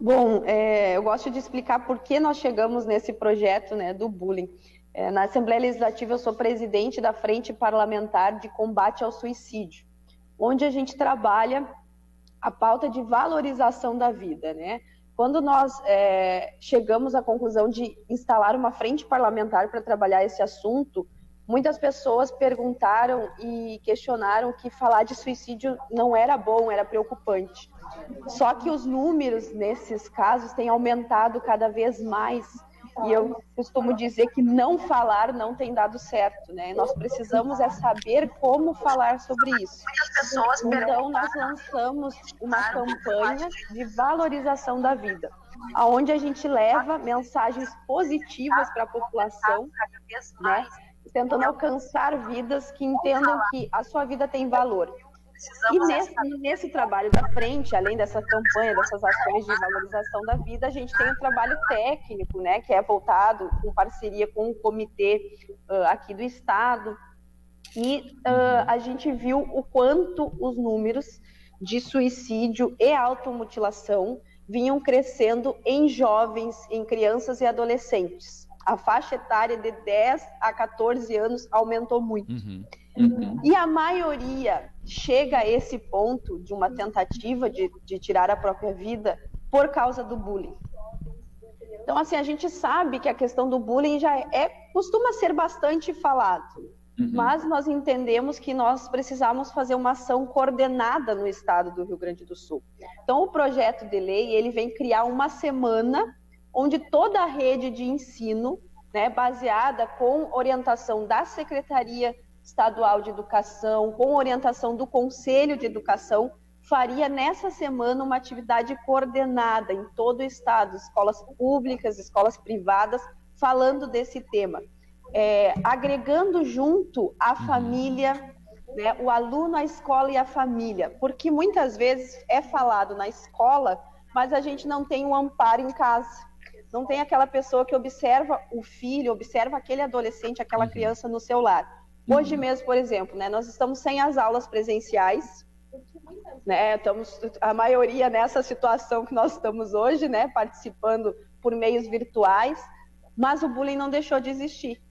Bom, eu gosto de explicar por que nós chegamos nesse projeto, né, do bullying. Na Assembleia Legislativa eu sou presidente da Frente Parlamentar de Combate ao Suicídio, onde a gente trabalha a pauta de valorização da vida, né? Quando nós chegamos à conclusão de instalar uma frente parlamentar para trabalhar esse assunto, muitas pessoas perguntaram e questionaram que falar de suicídio não era bom, era preocupante. Só que os números nesses casos têm aumentado cada vez mais. E eu costumo dizer que não falar não tem dado certo, né? Nós precisamos saber como falar sobre isso. Então, nós lançamos uma campanha de valorização da vida, onde a gente leva mensagens positivas para a população, né? Tentando alcançar vidas que entendam que a sua vida tem valor. E nesse trabalho da frente, além dessa campanha, dessas ações de valorização da vida, a gente tem um trabalho técnico, né, que é voltado com parceria com o comitê aqui do Estado, e a gente viu o quanto os números de suicídio e automutilação vinham crescendo em jovens, em crianças e adolescentes. A faixa etária de 10 a 14 anos aumentou muito. E a maioria chega a esse ponto de uma tentativa de tirar a própria vida por causa do bullying. Então, assim, a gente sabe que a questão do bullying costuma ser bastante falado, mas nós entendemos que nós precisamos fazer uma ação coordenada no estado do Rio Grande do Sul. Então, o projeto de lei, ele vem criar uma semana onde toda a rede de ensino, né, baseada com orientação da Secretaria Estadual de Educação, com orientação do Conselho de Educação, faria nessa semana uma atividade coordenada em todo o estado, escolas públicas, escolas privadas, falando desse tema, agregando junto a família, né, o aluno, a escola e a família, porque muitas vezes é falado na escola, mas a gente não tem um amparo em casa. Não tem aquela pessoa que observa o filho, observa aquele adolescente, aquela criança no seu lar. Hoje mesmo, por exemplo, né, nós estamos sem as aulas presenciais, né, estamos a maioria nessa situação que nós estamos hoje, né, participando por meios virtuais, mas o bullying não deixou de existir.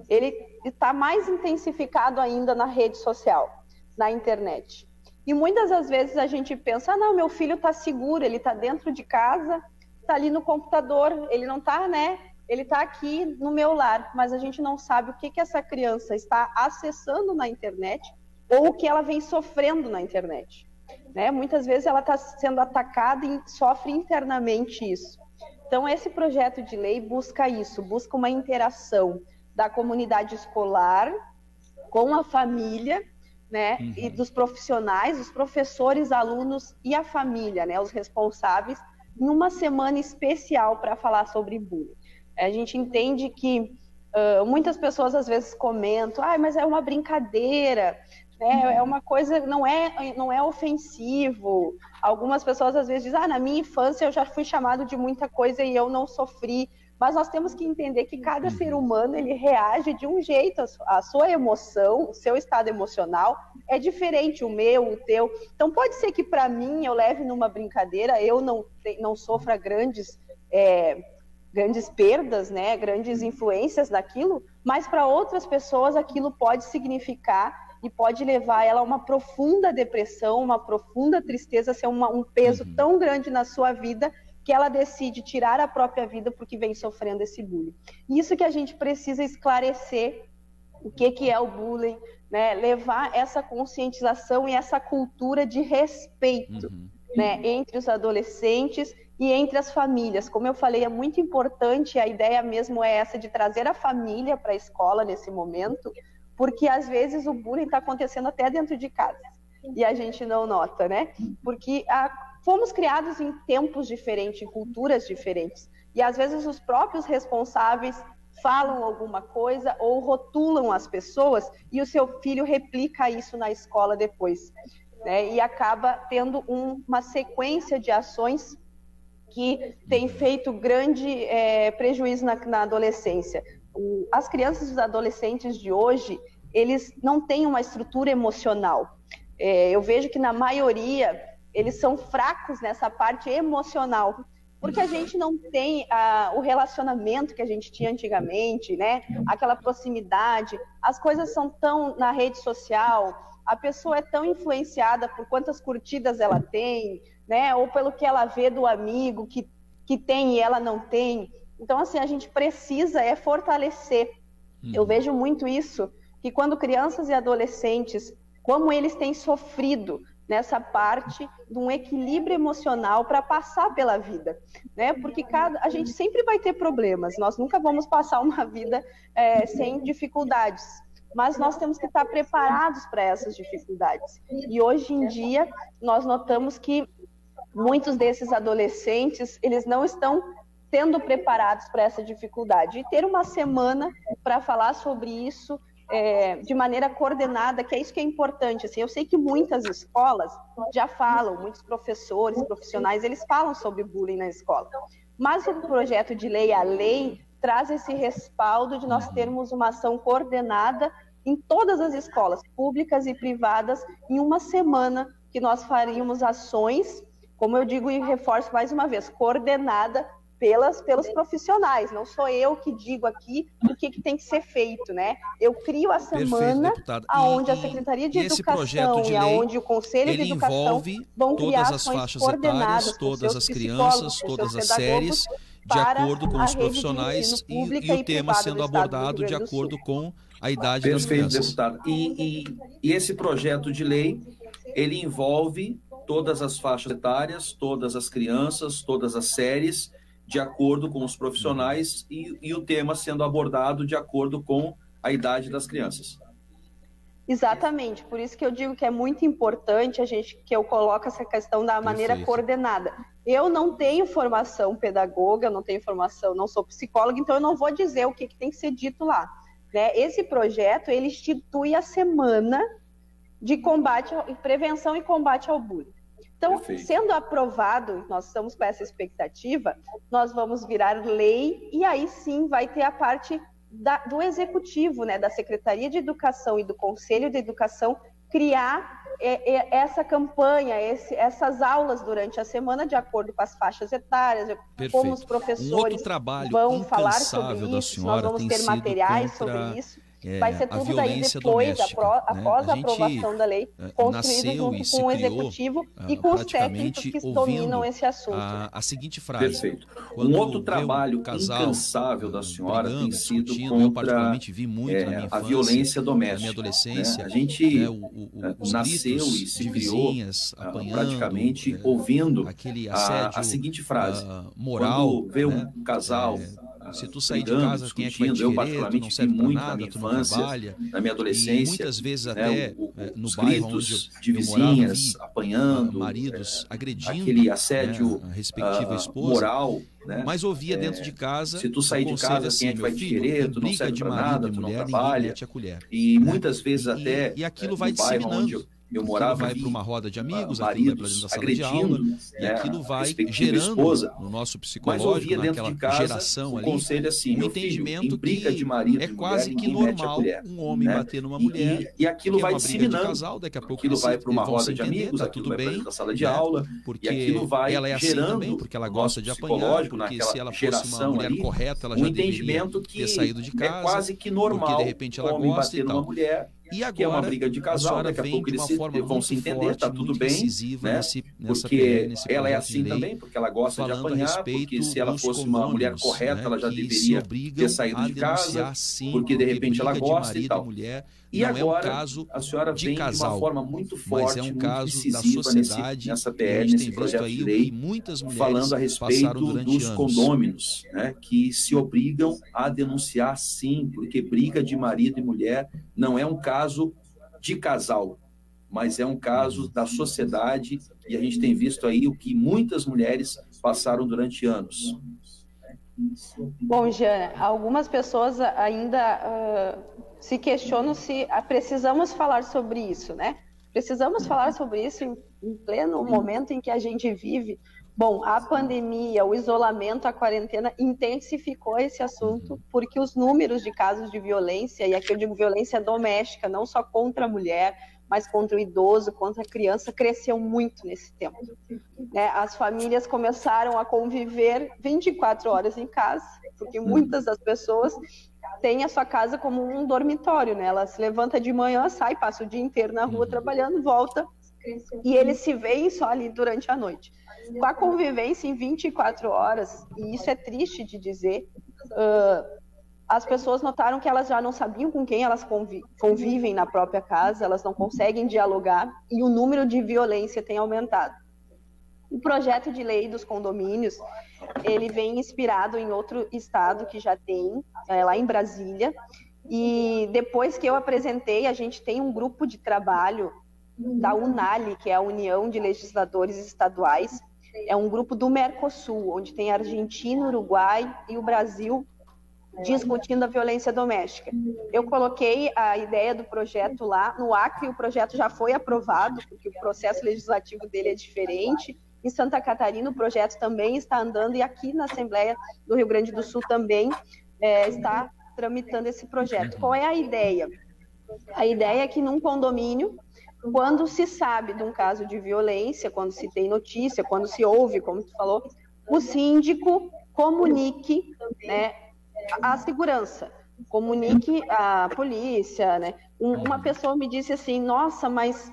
Ele está mais intensificado ainda na rede social, na internet. E muitas das vezes a gente pensa, não, meu filho está seguro, ele está dentro de casa, está ali no computador, ele não está, né? Ele está aqui no meu lar, mas a gente não sabe o que essa criança está acessando na internet ou o que ela vem sofrendo na internet, né? Muitas vezes ela está sendo atacada e sofre internamente isso. Então, esse projeto de lei busca isso, busca uma interação da comunidade escolar com a família, né? E dos profissionais, os professores, alunos e a família, né? Os responsáveis, em uma semana especial para falar sobre bullying. A gente entende que muitas pessoas às vezes comentam, mas é uma brincadeira, né? É uma coisa, não é ofensivo. Algumas pessoas às vezes dizem, na minha infância eu já fui chamado de muita coisa e eu não sofri. Mas nós temos que entender que cada ser humano, ele reage de um jeito, a sua emoção, o seu estado emocional é diferente, o meu, o teu. Então pode ser que para mim eu leve numa brincadeira, eu não sofra grandes perdas, né, grandes influências daquilo, mas para outras pessoas aquilo pode significar e pode levar ela a uma profunda depressão, uma profunda tristeza, ser um peso tão grande na sua vida que ela decide tirar a própria vida porque vem sofrendo esse bullying. Isso que a gente precisa esclarecer o que é o bullying, né? Levar essa conscientização e essa cultura de respeito, né? Entre os adolescentes e entre as famílias. Como eu falei, é muito importante, a ideia mesmo é essa de trazer a família para a escola nesse momento, porque às vezes o bullying está acontecendo até dentro de casa e a gente não nota, né? Porque fomos criados em tempos diferentes, em culturas diferentes, e às vezes os próprios responsáveis falam alguma coisa ou rotulam as pessoas e o seu filho replica isso na escola depois, né? E acaba tendo uma sequência de ações que tem feito grande prejuízo na adolescência. As crianças e os adolescentes de hoje, eles não têm uma estrutura emocional. Eu vejo que na maioria eles são fracos nessa parte emocional. porque a gente não tem o relacionamento que a gente tinha antigamente, né? Aquela proximidade, as coisas são tão na rede social, a pessoa é tão influenciada por quantas curtidas ela tem, né? Ou pelo que ela vê do amigo que tem e ela não tem. Então, assim, a gente precisa fortalecer. Eu vejo muito isso, que quando crianças e adolescentes, como eles têm sofrido nessa parte de um equilíbrio emocional para passar pela vida, né? Porque a gente sempre vai ter problemas, nós nunca vamos passar uma vida sem dificuldades, mas nós temos que estar preparados para essas dificuldades. E hoje em dia, nós notamos que muitos desses adolescentes, eles não estão sendo preparados para essa dificuldade. E ter uma semana para falar sobre isso de maneira coordenada, que é isso que é importante. Assim, eu sei que muitas escolas já falam, muitos professores, profissionais, eles falam sobre bullying na escola. Mas o projeto de lei, a lei, traz esse respaldo de nós termos uma ação coordenada em todas as escolas, públicas e privadas, em uma semana que nós faríamos ações, como eu digo e reforço mais uma vez, coordenada pelos profissionais, não sou eu que digo aqui o que tem que ser feito, né? Eu crio a semana onde a Secretaria de Educação e aonde o Conselho de Educação vão criar ações coordenadas, todas as crianças, todas as séries, de acordo com os profissionais e o tema sendo abordado de acordo com a idade das crianças. Deputado. E esse projeto de lei, ele envolve todas as faixas etárias, todas as crianças, todas as séries, de acordo com os profissionais e o tema sendo abordado de acordo com a idade das crianças. Exatamente, por isso que eu digo que é muito importante que eu coloco essa questão da maneira coordenada. Eu não tenho formação pedagoga, eu não tenho formação, não sou psicóloga, então eu não vou dizer o que tem que ser dito lá, né? Esse projeto, ele institui a semana de prevenção e combate ao bullying. Então, sendo aprovado, nós estamos com essa expectativa, nós vamos virar lei e aí sim vai ter a parte do Executivo, né, da Secretaria de Educação e do Conselho de Educação, criar essa campanha, essas aulas durante a semana, de acordo com as faixas etárias, como os professores vão falar sobre isso, nós vamos ter materiais sobre isso. Vai ser tudo daí depois, após a aprovação da lei, construído junto com o Executivo e com os técnicos que dominam esse assunto. A seguinte frase. Perfeito. Um outro trabalho incansável da senhora tem sido contra a violência doméstica. Na minha adolescência, a gente nasceu e se criou praticamente ouvindo a seguinte frase. Moral, quando vê um casal... Se tu sair de casa, quem é que vai te querer? Tu não serve para nada, tu não trabalha. Na minha adolescência, e muitas vezes até no os bairro gritos onde de vizinhas apanhando, maridos agredindo aquele assédio a respectiva esposa, moral, né? Mas ouvia dentro de casa, se tu sair de casa, assim, quem é que vai te querer? Tu não serve para nada, tu não mulher, trabalha. Mete a colher, e muitas vezes até e aquilo vai disseminando. Eu morava, vai para uma roda de amigos, maridos da sala de aula, e aquilo vai gerando no nosso psicológico, naquela geração ali, assim, um entendimento briga que de marido, é quase que normal um homem bater numa mulher, e aquilo vai disseminando, de casal, daqui a pouco aquilo vai para uma roda de amigos, tá aquilo tudo vai bem, para a sala de aula, porque e aquilo vai ela é assim gerando também, porque ela gosta de apanhar, porque se ela fosse uma mulher correta, ela já deveria ter saído de casa, é quase que normal, porque de repente ela gosta e tal. E agora, que é uma briga de casal, daqui a pouco eles vão se entender, tá tudo bem, né? Porque ela é assim também, porque ela gosta de apanhar, porque se ela fosse uma mulher correta, ela já deveria ter saído de casa, porque de repente ela gosta e tal. E agora a senhora vem de uma forma muito forte, muito decisiva nessa PL, nesse projeto de lei, falando a respeito dos condôminos, né, que se obrigam a denunciar sim, porque briga de marido e mulher não é um caso de casal, mas é um caso da sociedade, e a gente tem visto aí o que muitas mulheres passaram durante anos. Bom, Jana, algumas pessoas ainda se questionam se precisamos falar sobre isso, né? Precisamos falar sobre isso em pleno momento em que a gente vive. Bom, a pandemia, o isolamento, a quarentena intensificou esse assunto, porque os números de casos de violência, e aqui eu digo violência doméstica, não só contra a mulher, mas contra o idoso, contra a criança, cresceu muito nesse tempo. Né? As famílias começaram a conviver 24 horas em casa, porque muitas das pessoas têm a sua casa como um dormitório, né? Ela se levanta de manhã, sai, passa o dia inteiro na rua trabalhando, volta, e eles se veem só ali durante a noite. Com a convivência em 24 horas, e isso é triste de dizer, as pessoas notaram que elas já não sabiam com quem elas convivem na própria casa, elas não conseguem dialogar, e o número de violência tem aumentado. O projeto de lei dos condomínios, ele vem inspirado em outro estado que já tem, lá em Brasília, e depois que eu apresentei, a gente tem um grupo de trabalho da UNALI, que é a União de Legisladores Estaduais, é um grupo do Mercosul, onde tem a Argentina, o Uruguai e o Brasil discutindo a violência doméstica. Eu coloquei a ideia do projeto lá, no Acre o projeto já foi aprovado, porque o processo legislativo dele é diferente. Em Santa Catarina o projeto também está andando, e aqui na Assembleia do Rio Grande do Sul também está tramitando esse projeto. Qual é a ideia? A ideia é que num condomínio, quando se sabe de um caso de violência, quando se tem notícia, quando se ouve, como tu falou, o síndico comunique, né, a segurança, comunique a polícia, né? Uma pessoa me disse assim, nossa, mas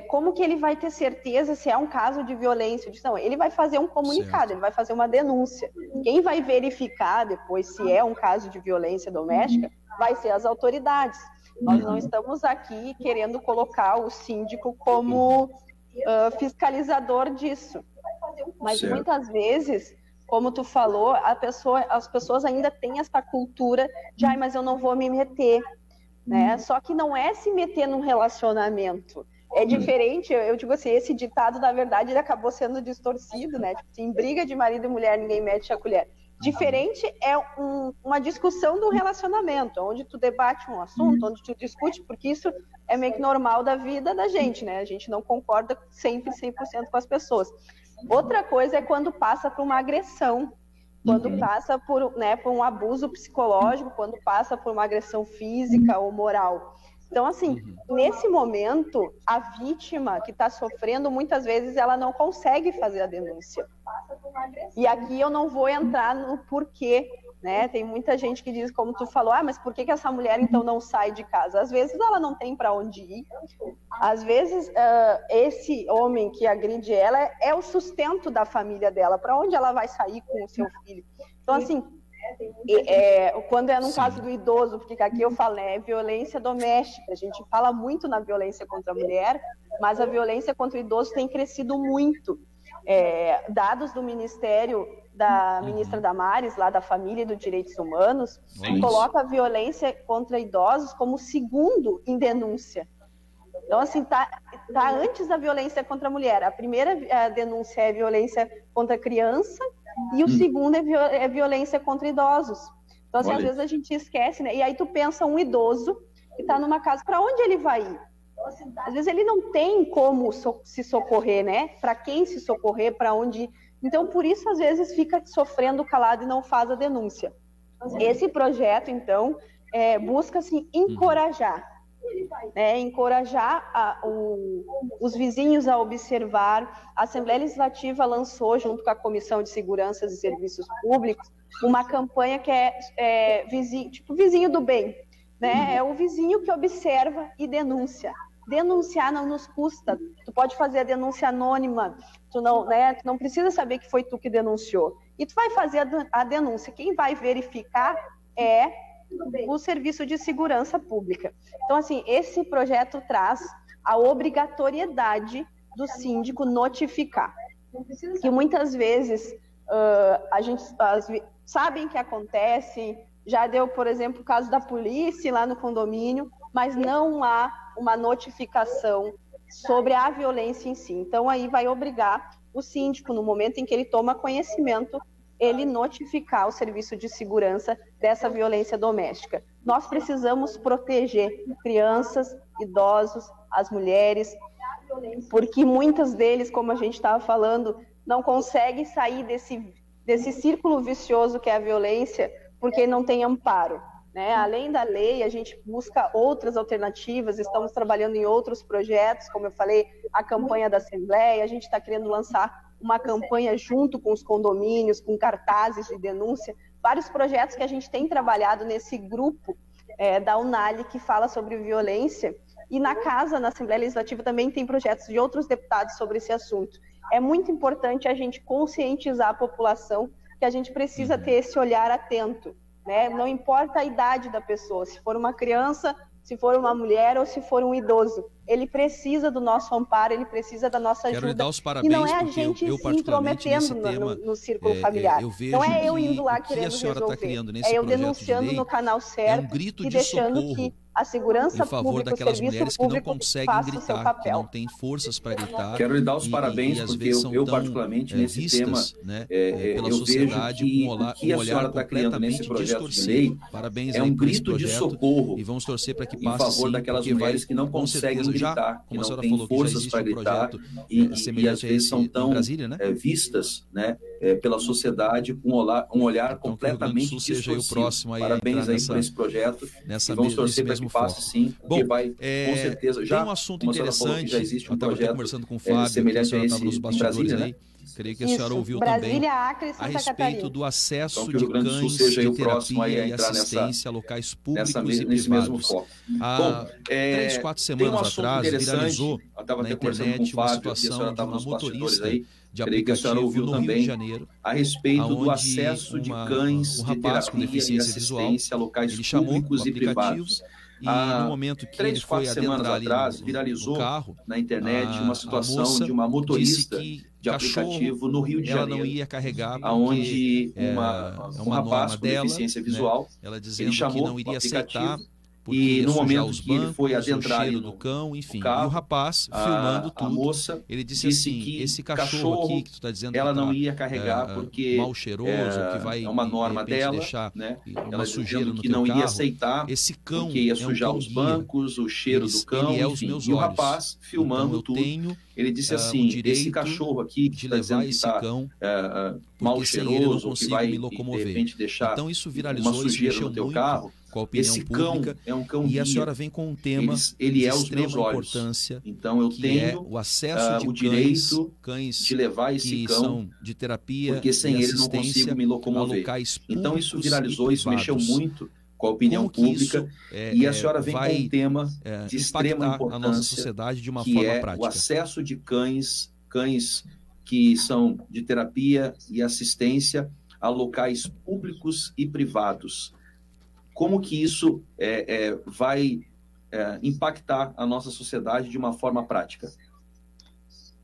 como que ele vai ter certeza se é um caso de violência? Eu disse, não, ele vai fazer um comunicado, ele vai fazer uma denúncia. Quem vai verificar depois se é um caso de violência doméstica vai ser as autoridades. Nós não estamos aqui querendo colocar o síndico como fiscalizador disso. Mas muitas vezes, como tu falou, as pessoas ainda têm essa cultura de, mas eu não vou me meter, né? Só que não é se meter num relacionamento. É diferente, eu digo assim, esse ditado, na verdade, ele acabou sendo distorcido, né? Tipo, em briga de marido e mulher, ninguém mete a colher. Diferente é uma discussão do relacionamento, onde tu debate um assunto, onde tu discute, porque isso é meio que normal da vida da gente, né? A gente não concorda sempre 100% com as pessoas. Outra coisa é quando passa por uma agressão, quando passa por um abuso psicológico, quando passa por uma agressão física ou moral. Então, assim, nesse momento, a vítima que está sofrendo, muitas vezes, ela não consegue fazer a denúncia. E aqui eu não vou entrar no porquê, né? Tem muita gente que diz, como tu falou, mas por que essa mulher, então, não sai de casa? Às vezes ela não tem para onde ir. Às vezes, esse homem que agride ela é o sustento da família dela. Para onde ela vai sair com o seu filho? Então, assim, quando é no caso do idoso, porque aqui eu falo, é violência doméstica, a gente fala muito na violência contra a mulher, mas a violência contra o idoso tem crescido muito. Dados do Ministério da ministra Damares, lá da Família e dos Direitos Humanos, coloca a violência contra idosos como segundo em denúncia. Então, assim, tá antes da violência contra a mulher. A primeira denúncia é violência contra a criança, e o segundo é violência contra idosos. Então, assim, às vezes a gente esquece, né? E aí tu pensa um idoso que está numa casa, para onde ele vai ir? Às vezes ele não tem como se socorrer, né? Para quem se socorrer, para onde ir. Então, por isso, às vezes, fica sofrendo calado e não faz a denúncia. Esse projeto, então, busca, assim, encorajar. Encorajar os vizinhos a observar. A Assembleia Legislativa lançou, junto com a Comissão de Segurança e Serviços Públicos, uma campanha que é vizinho do bem, né? É o vizinho que observa e denuncia. Denunciar não nos custa. Tu pode fazer a denúncia anônima, tu não precisa saber que foi tu que denunciou. E tu vai fazer a denúncia. Quem vai verificar é o Serviço de Segurança Pública. Então, assim, esse projeto traz a obrigatoriedade do síndico notificar. Que muitas vezes a gente sabem que acontece, já deu, por exemplo, o caso da polícia lá no condomínio, mas não há uma notificação sobre a violência em si. Então, aí vai obrigar o síndico, no momento em que ele toma conhecimento, ele notificar o serviço de segurança dessa violência doméstica. Nós precisamos proteger crianças, idosos, as mulheres, porque muitos deles, como a gente estava falando, não conseguem sair desse círculo vicioso que é a violência, porque não tem amparo. né? Além da lei, a gente busca outras alternativas, estamos trabalhando em outros projetos, como eu falei, a campanha da Assembleia, a gente está querendo lançar uma campanha junto com os condomínios, com cartazes de denúncia, vários projetos que a gente tem trabalhado nesse grupo da UNALI que fala sobre violência, e na Casa, na Assembleia Legislativa, também tem projetos de outros deputados sobre esse assunto. É muito importante a gente conscientizar a população que a gente precisa ter esse olhar atento, né? Não importa a idade da pessoa, se for uma criança, se for uma mulher ou se for um idoso, ele precisa do nosso amparo, ele precisa da nossa ajuda. Quero dar os parabéns, e não é a gente se intrometendo no círculo familiar. Não é eu indo lá querendo resolver, é eu denunciando no canal certo e deixando que a segurança pública, o serviço público faça o seu papel. Que não tem forças para gritar. Quero lhe dar os parabéns, porque eu particularmente, nesse tema, né, pela sociedade, que a senhora está criando nesse projeto de lei é um grito de socorro e vamos torcer para que passe, em favor daquelas mulheres que não conseguem gritar, que não têm forças para gritar e às vezes são tão vistas, né, pela sociedade com um olhar completamente distorcido. Parabéns aí por esse projeto e vamos torcer para que passe sim, porque vai, com certeza, já, tem um assunto interessante, já existe um projeto conversando com o Fábio, semelhante a esse nos bastidores Brasília, aí. né? Creio que a senhora ouviu Brasília, também Acre, Santa a respeito Catarina. do acesso então, de cães de terapia e assistência a locais públicos e nesse mesmo foco. Há 3, 4 semanas atrás viralizou na internet uma situação de uma motorista de aplicativo no Rio de Janeiro, a respeito do acesso de cães de terapia e assistência a locais públicos e privados. E no momento que ele foi adentrar ali viralizou no carro, na internet uma situação de uma motorista de aplicativo no Rio de Janeiro, ela não ia carregar onde um rapaz com deficiência visual, ela dizendo ele chamou que não iria aceitar, e no momento que ele foi adentrar ali do cão, enfim, carro, e o rapaz filmando tudo, a moça ele disse assim, que esse cachorro aqui que tu está dizendo ela que tá, não ia carregar porque mal cheiroso, que vai uma norma dela, deixar né? Uma sujeira no que teu não carro, iria aceitar, esse cão porque ia sujar os bancos, o cheiro do cão, ele enfim, e o rapaz filmando tudo. Ele disse assim, esse cachorro aqui que está dizendo que está mal cheiroso, ou que vai de repente deixar então isso viralizou, uma sujeira no teu carro, com a opinião esse pública, cão é um cão e guia. A senhora vem com um tema ele é de os extrema meus olhos. importância, então eu tenho o acesso de o direito cães de levar esse cão, são de terapia, porque sem ele não consigo me locomover. Então isso viralizou, isso mexeu muito com a opinião pública, e a senhora vem com um tema de extrema importância, a nossa sociedade de uma que forma é prática. O acesso de cães que são de terapia e assistência a locais públicos e privados. Como que isso vai impactar a nossa sociedade de uma forma prática?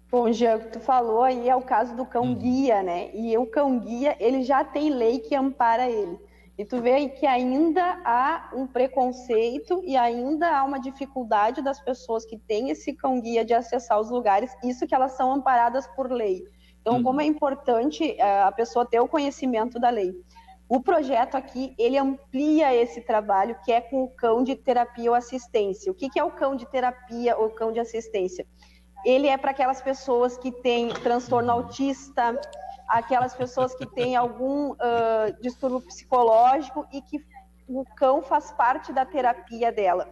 Bom, Jean, o que tu falou aí é o caso do cão-guia, né? E o cão-guia, ele já tem lei que ampara ele. E tu vê aí que ainda há um preconceito e ainda há uma dificuldade das pessoas que têm esse cão-guia de acessar os lugares, isso que elas são amparadas por lei. Então, como é importante a pessoa ter o conhecimento da lei. O projeto aqui, ele amplia esse trabalho, que é com o cão de terapia ou assistência. O que é o cão de terapia ou cão de assistência? Ele é para aquelas pessoas que têm transtorno autista, aquelas pessoas que têm algum distúrbio psicológico e que o cão faz parte da terapia dela.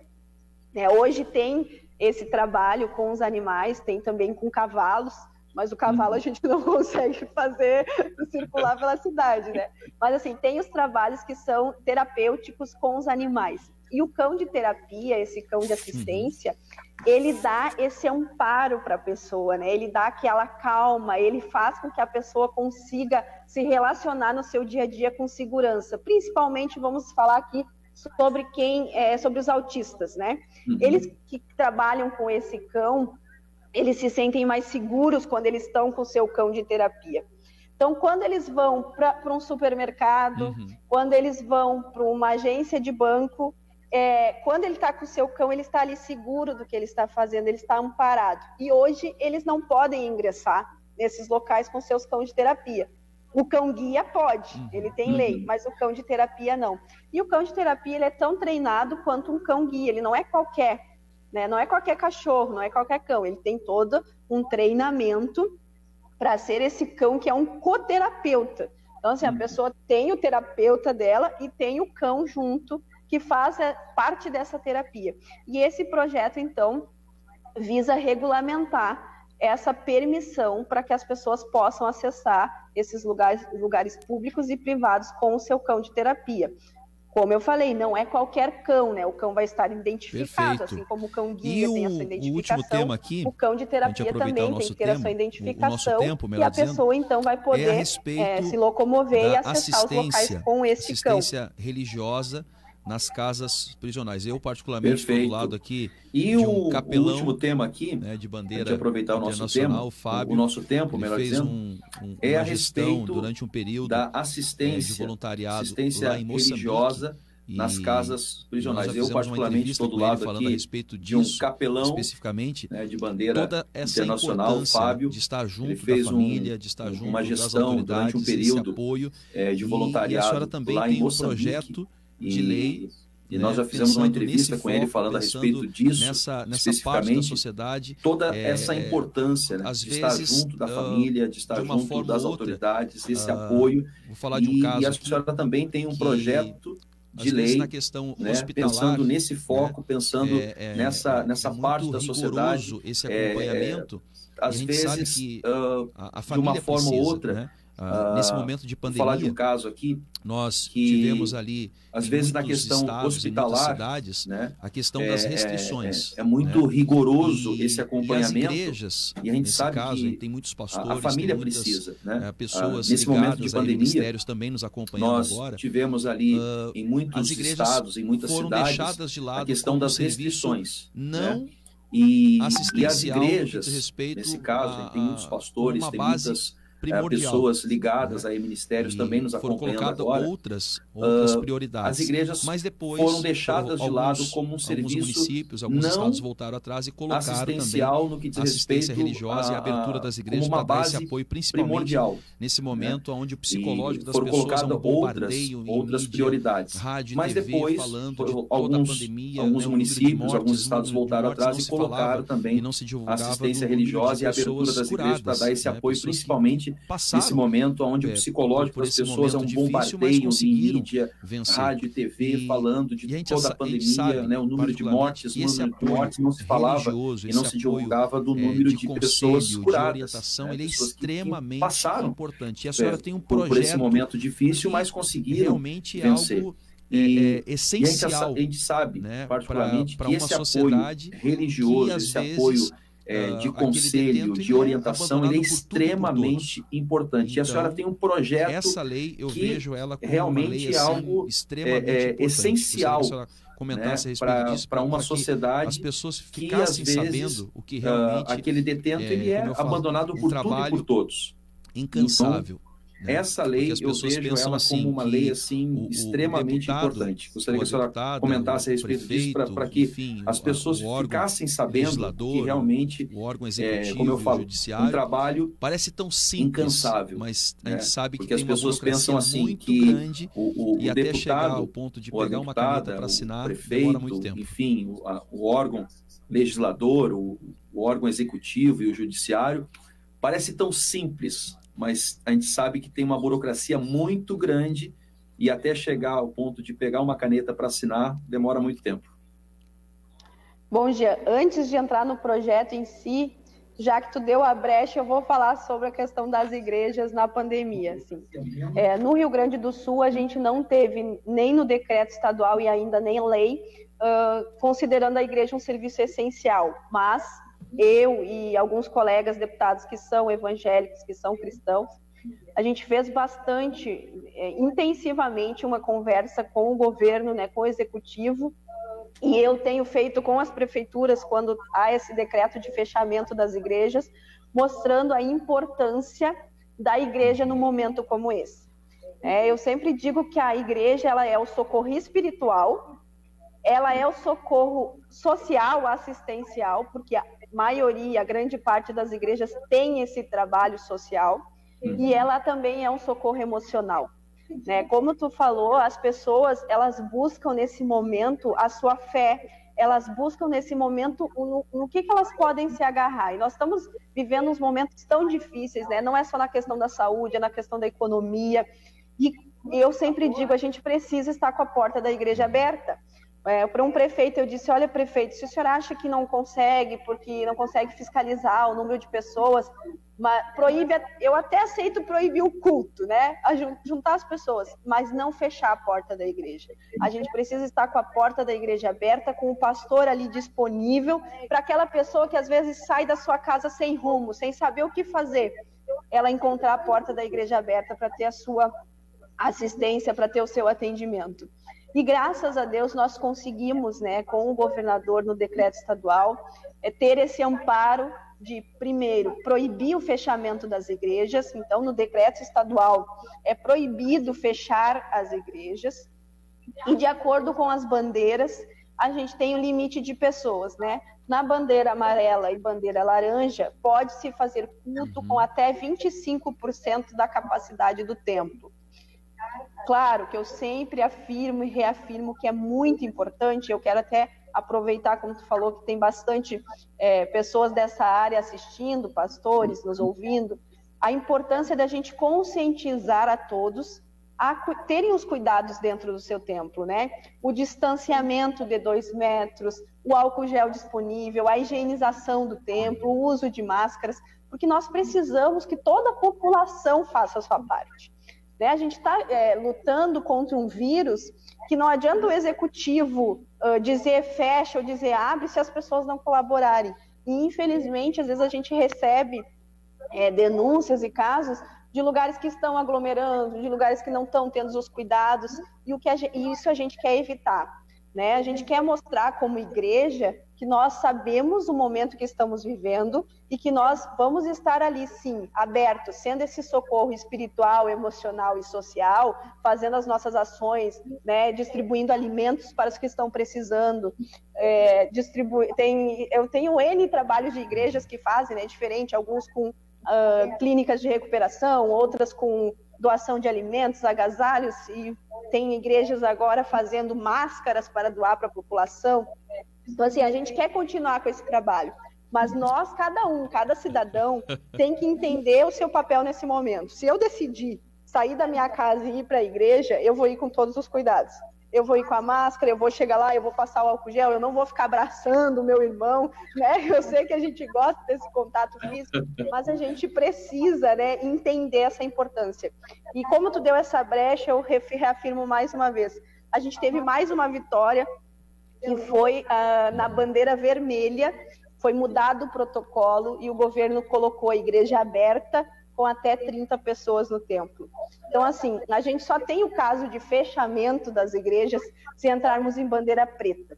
Hoje tem esse trabalho com os animais, tem também com cavalos, mas o cavalo a gente não consegue fazer circular pela cidade, né? Mas assim, tem os trabalhos que são terapêuticos com os animais. E o cão de terapia, esse cão de assistência, ele dá esse amparo para a pessoa, né? Ele dá aquela calma, ele faz com que a pessoa consiga se relacionar no seu dia a dia com segurança. Principalmente, vamos falar aqui sobre os autistas, né? Eles que trabalham com esse cão, eles se sentem mais seguros quando eles estão com o seu cão de terapia. Então, quando eles vão para um supermercado, quando eles vão para uma agência de banco, quando ele está com o seu cão, ele está ali seguro do que ele está fazendo, ele está amparado. E hoje, eles não podem ingressar nesses locais com seus cães de terapia. O cão-guia pode, ele tem lei, mas o cão de terapia não. E o cão de terapia, ele é tão treinado quanto um cão-guia, ele não é qualquer, né? Não é qualquer cachorro, não é qualquer cão, ele tem todo um treinamento para ser esse cão que é um coterapeuta. Então, assim, a pessoa tem o terapeuta dela e tem o cão junto, que faz parte dessa terapia. E esse projeto, então, visa regulamentar essa permissão para que as pessoas possam acessar esses lugares públicos e privados com o seu cão de terapia. Como eu falei, não é qualquer cão, né? O cão vai estar identificado, assim como o cão guia tem a sua identificação. O último tema aqui, o cão de terapia também tem que ter a sua identificação, e a pessoa então vai poder se locomover e acessar os locais com esse cão. Assistência religiosa nas casas prisionais. Eu, particularmente, estou do lado aqui de um capelão, o último tema aqui, né, de bandeira de aproveitar o nosso tempo, Fábio, o nosso tempo, melhor fez dizendo, a respeito durante um período da assistência, de voluntariado assistência lá em Moçambique, religiosa nas casas prisionais. Eu, particularmente, estou do lado falando aqui a respeito disso, de um capelão especificamente, de bandeira toda essa internacional, Fábio, de estar junto ele fez da família, de estar junto uma gestão das autoridades, durante um período apoio, de voluntariado e a senhora também lá tem em Moçambique, projeto de lei. E nós já fizemos uma entrevista com ele falando a respeito disso, nessa especificamente, parte da sociedade, toda essa importância, né, de estar junto da família, de estar junto das autoridades, esse apoio. Vou falar de um caso e a senhora também tem um projeto de lei, na questão hospitalar, pensando nesse foco, pensando nessa parte da sociedade. Esse acompanhamento, às vezes, que a de uma forma ou outra, né? Nesse momento de pandemia, vou falar de um caso aqui, nós tivemos ali, às vezes na questão hospitalar, cidades, né, a questão das restrições. É muito rigoroso esse acompanhamento. E as igrejas, e a gente sabe caso, que tem muitos pastores, a família tem muitas, precisa, né? Pessoas nesse momento de pandemia, ministérios também nos acompanhando nós agora. Tivemos ali em muitos estados, em muitas cidades, deixadas de lado a questão das restrições, não, né? E as igrejas, nesse caso, tem muitos pastores, tem muitas pessoas ligadas a ministérios também nos acompanhando agora. Outras prioridades. As igrejas foram deixadas de lado como um serviço municípios, alguns estados voltaram atrás e colocaram assistencial também no que diz assistência respeito religiosa e a abertura das igrejas para dar esse apoio, principalmente nesse momento onde o psicológico das pessoas é um bombardeio outras mídia, prioridades. rádio, mas TV, depois falando de toda a pandemia, alguns municípios, mortes, alguns estados voltaram atrás e colocaram também assistência religiosa e a abertura das igrejas para dar esse apoio, principalmente nesse momento onde o psicológico das pessoas é um bombardeio de mídia, rádio e TV, falando de toda a pandemia, né, o número de mortes, não se falava e não se divulgava do número de pessoas curadas. Orientação, ele é extremamente importante. E a senhora tem um projeto por esse momento difícil, mas conseguiram realmente vencer. Algo essencial. A gente sabe, né, particularmente, que esse apoio religioso, esse apoio de conselho, de orientação, ele é extremamente importante. Então, e a senhora tem um projeto essa lei, eu que vejo ela como realmente uma lei, é algo extremamente essencial, comentasse, né, para uma sociedade as pessoas que, às vezes, sabendo o que realmente aquele detento ele é abandonado por tudo e por todos. Incansável. Então, essa lei, eu vejo ela assim, como uma lei assim, extremamente importante. Gostaria que a senhora comentasse a respeito disso, para que as pessoas ficassem sabendo que realmente, o órgão executivo, como eu falo, um trabalho parece tão simples, incansável, mas a gente sabe que porque tem as pessoas pensam assim, muito que grande o até deputado, chegar ao ponto de pegar uma caneta para assinar, o prefeito, demora muito tempo. Enfim, o órgão legislador, o órgão executivo e o judiciário, parece tão simples, mas a gente sabe que tem uma burocracia muito grande e até chegar ao ponto de pegar uma caneta para assinar, demora muito tempo. Bom dia. Antes de entrar no projeto em si, já que tu deu a brecha, eu vou falar sobre a questão das igrejas na pandemia. Assim. No Rio Grande do Sul, a gente não teve nem no decreto estadual e ainda nem lei, considerando a igreja um serviço essencial, mas eu e alguns colegas deputados que são evangélicos, que são cristãos, a gente fez bastante, intensivamente, uma conversa com o governo, né, com o executivo, e eu tenho feito com as prefeituras, quando há esse decreto de fechamento das igrejas, mostrando a importância da igreja num momento como esse. Eu sempre digo que a igreja ela é o socorro espiritual, ela é o socorro social, assistencial, porque a maioria, a grande parte das igrejas tem esse trabalho social, e ela também é um socorro emocional. Né? Como tu falou, as pessoas, elas buscam nesse momento a sua fé, elas buscam nesse momento no que elas podem se agarrar. E nós estamos vivendo uns momentos tão difíceis, né? Não é só na questão da saúde, é na questão da economia. E eu sempre digo, a gente precisa estar com a porta da igreja aberta. Para um prefeito, eu disse, olha, prefeito, se o senhor acha que não consegue, porque não consegue fiscalizar o número de pessoas, mas eu até aceito proibir o culto, né? Juntar as pessoas, mas não fechar a porta da igreja. A gente precisa estar com a porta da igreja aberta, com o pastor ali disponível, para aquela pessoa que às vezes sai da sua casa sem rumo, sem saber o que fazer, ela encontrar a porta da igreja aberta para ter a sua assistência, para ter o seu atendimento. E graças a Deus nós conseguimos, né, com o governador no decreto estadual, ter esse amparo de, primeiro, proibir o fechamento das igrejas. Então, no decreto estadual é proibido fechar as igrejas, e de acordo com as bandeiras, a gente tem um limite de pessoas, né? Na bandeira amarela e bandeira laranja, pode-se fazer culto com até 25% da capacidade do templo. Claro que eu sempre afirmo e reafirmo que é muito importante, eu quero até aproveitar, como tu falou, que tem bastante pessoas dessa área assistindo, pastores nos ouvindo, a importância da gente conscientizar a todos a terem os cuidados dentro do seu templo, né? O distanciamento de 2 metros, o álcool gel disponível, a higienização do templo, o uso de máscaras, porque nós precisamos que toda a população faça a sua parte. Né? A gente está lutando contra um vírus que não adianta o executivo dizer fecha ou dizer abre se as pessoas não colaborarem. E, infelizmente, às vezes a gente recebe denúncias e casos de lugares que estão aglomerando, de lugares que não estão tendo os cuidados, e isso a gente quer evitar. Né? A gente quer mostrar como igreja que nós sabemos o momento que estamos vivendo e que nós vamos estar ali, sim, abertos, sendo esse socorro espiritual, emocional e social, fazendo as nossas ações, né, distribuindo alimentos para os que estão precisando. Eu tenho N trabalhos de igrejas que fazem, né, diferente, alguns com clínicas de recuperação, outras com doação de alimentos, agasalhos, e tem igrejas agora fazendo máscaras para doar para a população. Então, assim, a gente quer continuar com esse trabalho, mas nós, cada cidadão, tem que entender o seu papel nesse momento. Se eu decidir sair da minha casa e ir para a igreja, eu vou ir com todos os cuidados. Eu vou ir com a máscara, eu vou chegar lá, eu vou passar o álcool gel, eu não vou ficar abraçando o meu irmão, né? Eu sei que a gente gosta desse contato físico, mas a gente precisa, né, entender essa importância. E como tu deu essa brecha, eu reafirmo mais uma vez, a gente teve mais uma vitória, que foi na bandeira vermelha, foi mudado o protocolo e o governo colocou a igreja aberta com até 30 pessoas no templo. Então, assim, a gente só tem o caso de fechamento das igrejas se entrarmos em bandeira preta.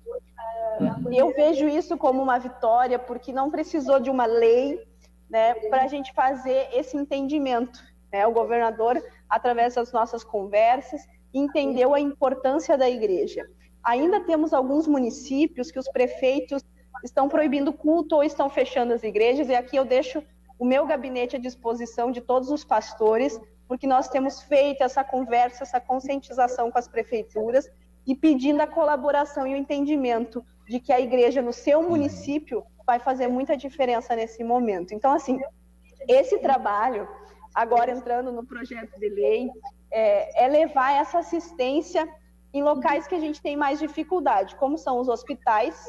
E eu vejo isso como uma vitória, porque não precisou de uma lei, né, para a gente fazer esse entendimento. Né? O governador, através das nossas conversas, entendeu a importância da igreja. Ainda temos alguns municípios que os prefeitos estão proibindo culto ou estão fechando as igrejas, e aqui eu deixo o meu gabinete à disposição de todos os pastores, porque nós temos feito essa conversa, essa conscientização com as prefeituras e pedindo a colaboração e o entendimento de que a igreja no seu município vai fazer muita diferença nesse momento. Então, assim, esse trabalho, agora entrando no projeto de lei, é levar essa assistência em locais que a gente tem mais dificuldade, como são os hospitais.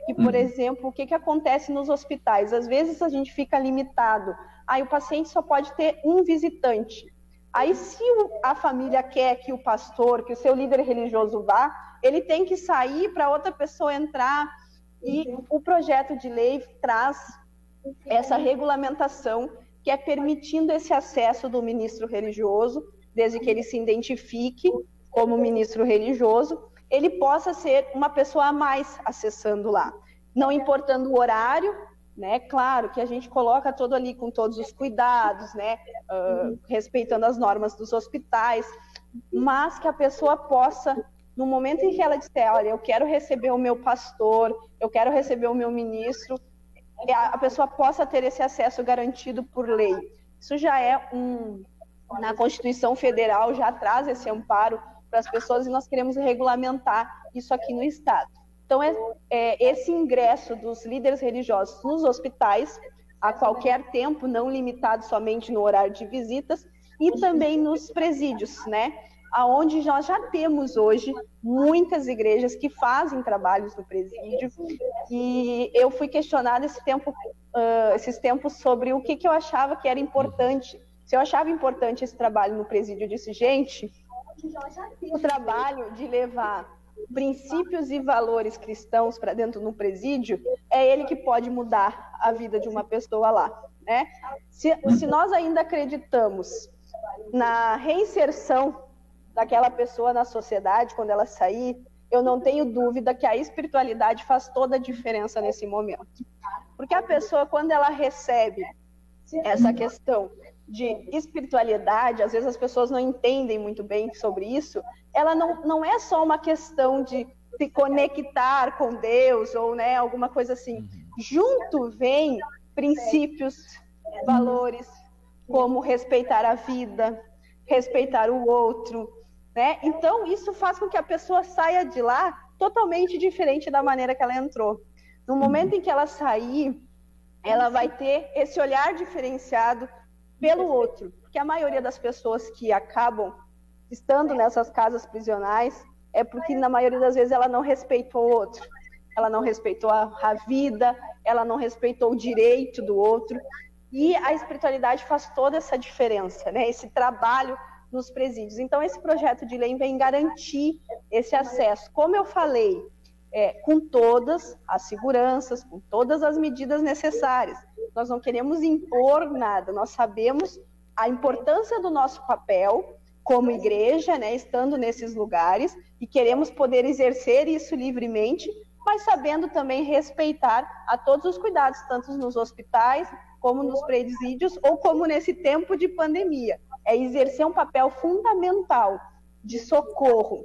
Que, por exemplo, o que acontece nos hospitais? Às vezes a gente fica limitado. Aí o paciente só pode ter um visitante. Aí se a família quer que o pastor, que o seu líder religioso vá, ele tem que sair para outra pessoa entrar. E o projeto de lei traz essa regulamentação que é permitindo esse acesso do ministro religioso, desde que ele se identifique como ministro religioso, ele possa ser uma pessoa a mais acessando lá, não importando o horário, né? Claro que a gente coloca todo ali com todos os cuidados, né? Respeitando as normas dos hospitais, mas que a pessoa possa, no momento em que ela disser, olha, eu quero receber o meu pastor, eu quero receber o meu ministro, a pessoa possa ter esse acesso garantido por lei. Isso já é na Constituição Federal, já traz esse amparo para as pessoas, e nós queremos regulamentar isso aqui no Estado. Então, esse ingresso dos líderes religiosos nos hospitais, a qualquer tempo, não limitado somente no horário de visitas, e também nos presídios, né? aonde nós já temos hoje muitas igrejas que fazem trabalhos no presídio, e eu fui questionada esses tempos sobre o que eu achava que era importante. Se eu achava importante esse trabalho no presídio, eu disse, gente, o trabalho de levar princípios e valores cristãos para dentro do presídio, é ele que pode mudar a vida de uma pessoa lá, né? Se nós ainda acreditamos na reinserção daquela pessoa na sociedade, quando ela sair, eu não tenho dúvida que a espiritualidade faz toda a diferença nesse momento. Porque a pessoa, quando ela recebe essa questão de espiritualidade, às vezes as pessoas não entendem muito bem sobre isso, ela não é só uma questão de se conectar com Deus ou, né, alguma coisa assim. Junto vem princípios, valores, como respeitar a vida, respeitar o outro, né? Então, isso faz com que a pessoa saia de lá totalmente diferente da maneira que ela entrou. No momento em que ela sair, ela vai ter esse olhar diferenciado pelo outro, porque a maioria das pessoas que acabam estando nessas casas prisionais é porque, na maioria das vezes, ela não respeitou o outro, ela não respeitou a vida, ela não respeitou o direito do outro, e a espiritualidade faz toda essa diferença, né? Esse trabalho nos presídios. Então, esse projeto de lei vem garantir esse acesso, como eu falei, com todas as seguranças, com todas as medidas necessárias. Nós não queremos impor nada, nós sabemos a importância do nosso papel como igreja, né, estando nesses lugares, e queremos poder exercer isso livremente, mas sabendo também respeitar a todos os cuidados, tanto nos hospitais, como nos presídios, ou como nesse tempo de pandemia. É exercer um papel fundamental de socorro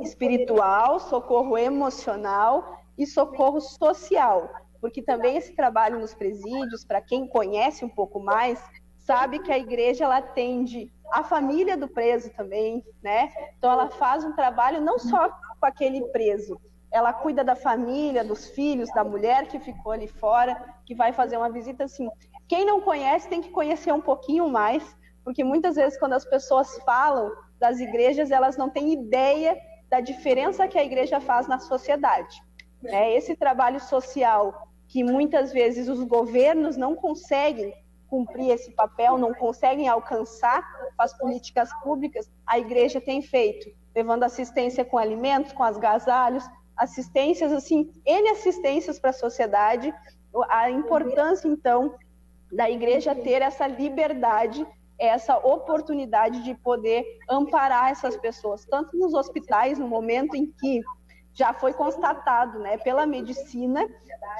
espiritual, socorro emocional e socorro social, porque também esse trabalho nos presídios, para quem conhece um pouco mais, sabe que a igreja ela atende a família do preso também, né? Então ela faz um trabalho não só com aquele preso, ela cuida da família, dos filhos, da mulher que ficou ali fora, que vai fazer uma visita assim. Quem não conhece tem que conhecer um pouquinho mais, porque muitas vezes quando as pessoas falam das igrejas, elas não têm ideia da diferença que a igreja faz na sociedade. Esse trabalho social que muitas vezes os governos não conseguem cumprir esse papel, não conseguem alcançar as políticas públicas, a igreja tem feito, levando assistência com alimentos, com agasalhos, assistências, assim, N assistências para a sociedade. A importância, então, da igreja ter essa liberdade, essa oportunidade de poder amparar essas pessoas, tanto nos hospitais, no momento em que já foi constatado, né, pela medicina,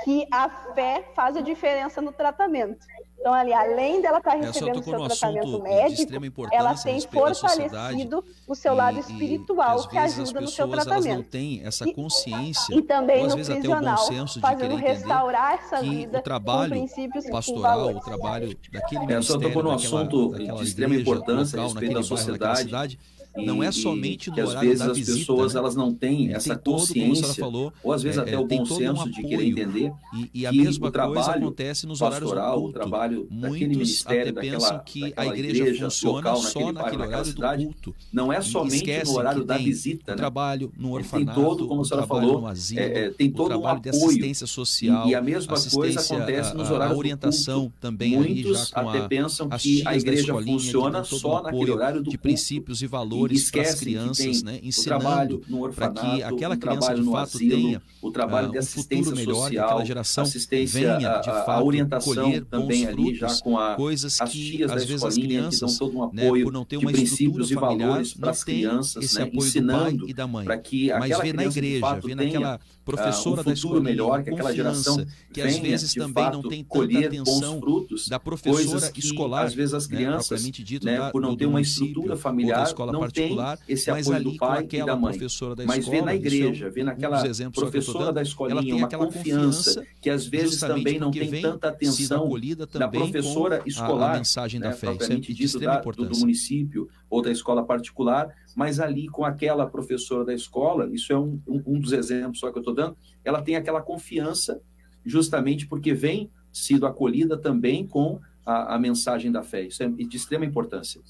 que a fé faz a diferença no tratamento. Então, ali, além dela estar recebendo o seu tratamento médico, ela tem fortalecido o seu lado espiritual, que ajuda no seu tratamento. Elas não têm essa consciência, e também ou às no vezes até o bom senso de querer restaurar essa que vida o trabalho com princípios pastoral, o trabalho daquele ministério, só tocou no assunto de extrema importância a respeito da sociedade, não é somente no horário da visita, às vezes as pessoas elas não têm essa consciência, ou às vezes até o bom senso de querer entender e a mesma coisa acontece nos horários do culto. O trabalho daquele Muitos ministério, até pensam que a igreja funciona local, só naquele horário do culto. Não é somente no horário da visita, né? Trabalho no orfanato, tem todo, como a senhora falou, no asilo, tem todo o trabalho um de assistência social, e a mesma coisa acontece nos horários a orientação do culto. também. Muitos aí já até pensam que a igreja funciona só naquele horário do de princípios e valores para as crianças, né? Ensinando para que aquela criança de fato tenha o trabalho de assistência melhor, social, aquela geração assistência, venha de fato a orientação colher também bons ali frutos, já com coisas as que tias às da vezes as escolinha crianças, que dão todo um né, apoio por não ter de uma princípios e familiar, valores para as crianças, esse né, apoio ensinando do pai e da mãe, para que mas vê na igreja, vê naquela professora da escola melhor, que aquela geração que às vezes também não tem tanta atenção da professora escolar, às vezes as crianças, propriamente dito, né, por não ter uma estrutura familiar, da escola não particular, tem esse mas apoio ali do pai com aquela e da mãe. professora da mas escola, vê na igreja, vê naquela professora da escolinha uma confiança que às vezes também não tem tanta atenção da professora escolar, a mensagem da fé, propriamente dito do município ou da escola particular, mas ali com aquela professora da escola, isso é um dos exemplos só que eu estou dando, ela tem aquela confiança justamente porque vem sido acolhida também com a mensagem da fé. Isso é de extrema importância.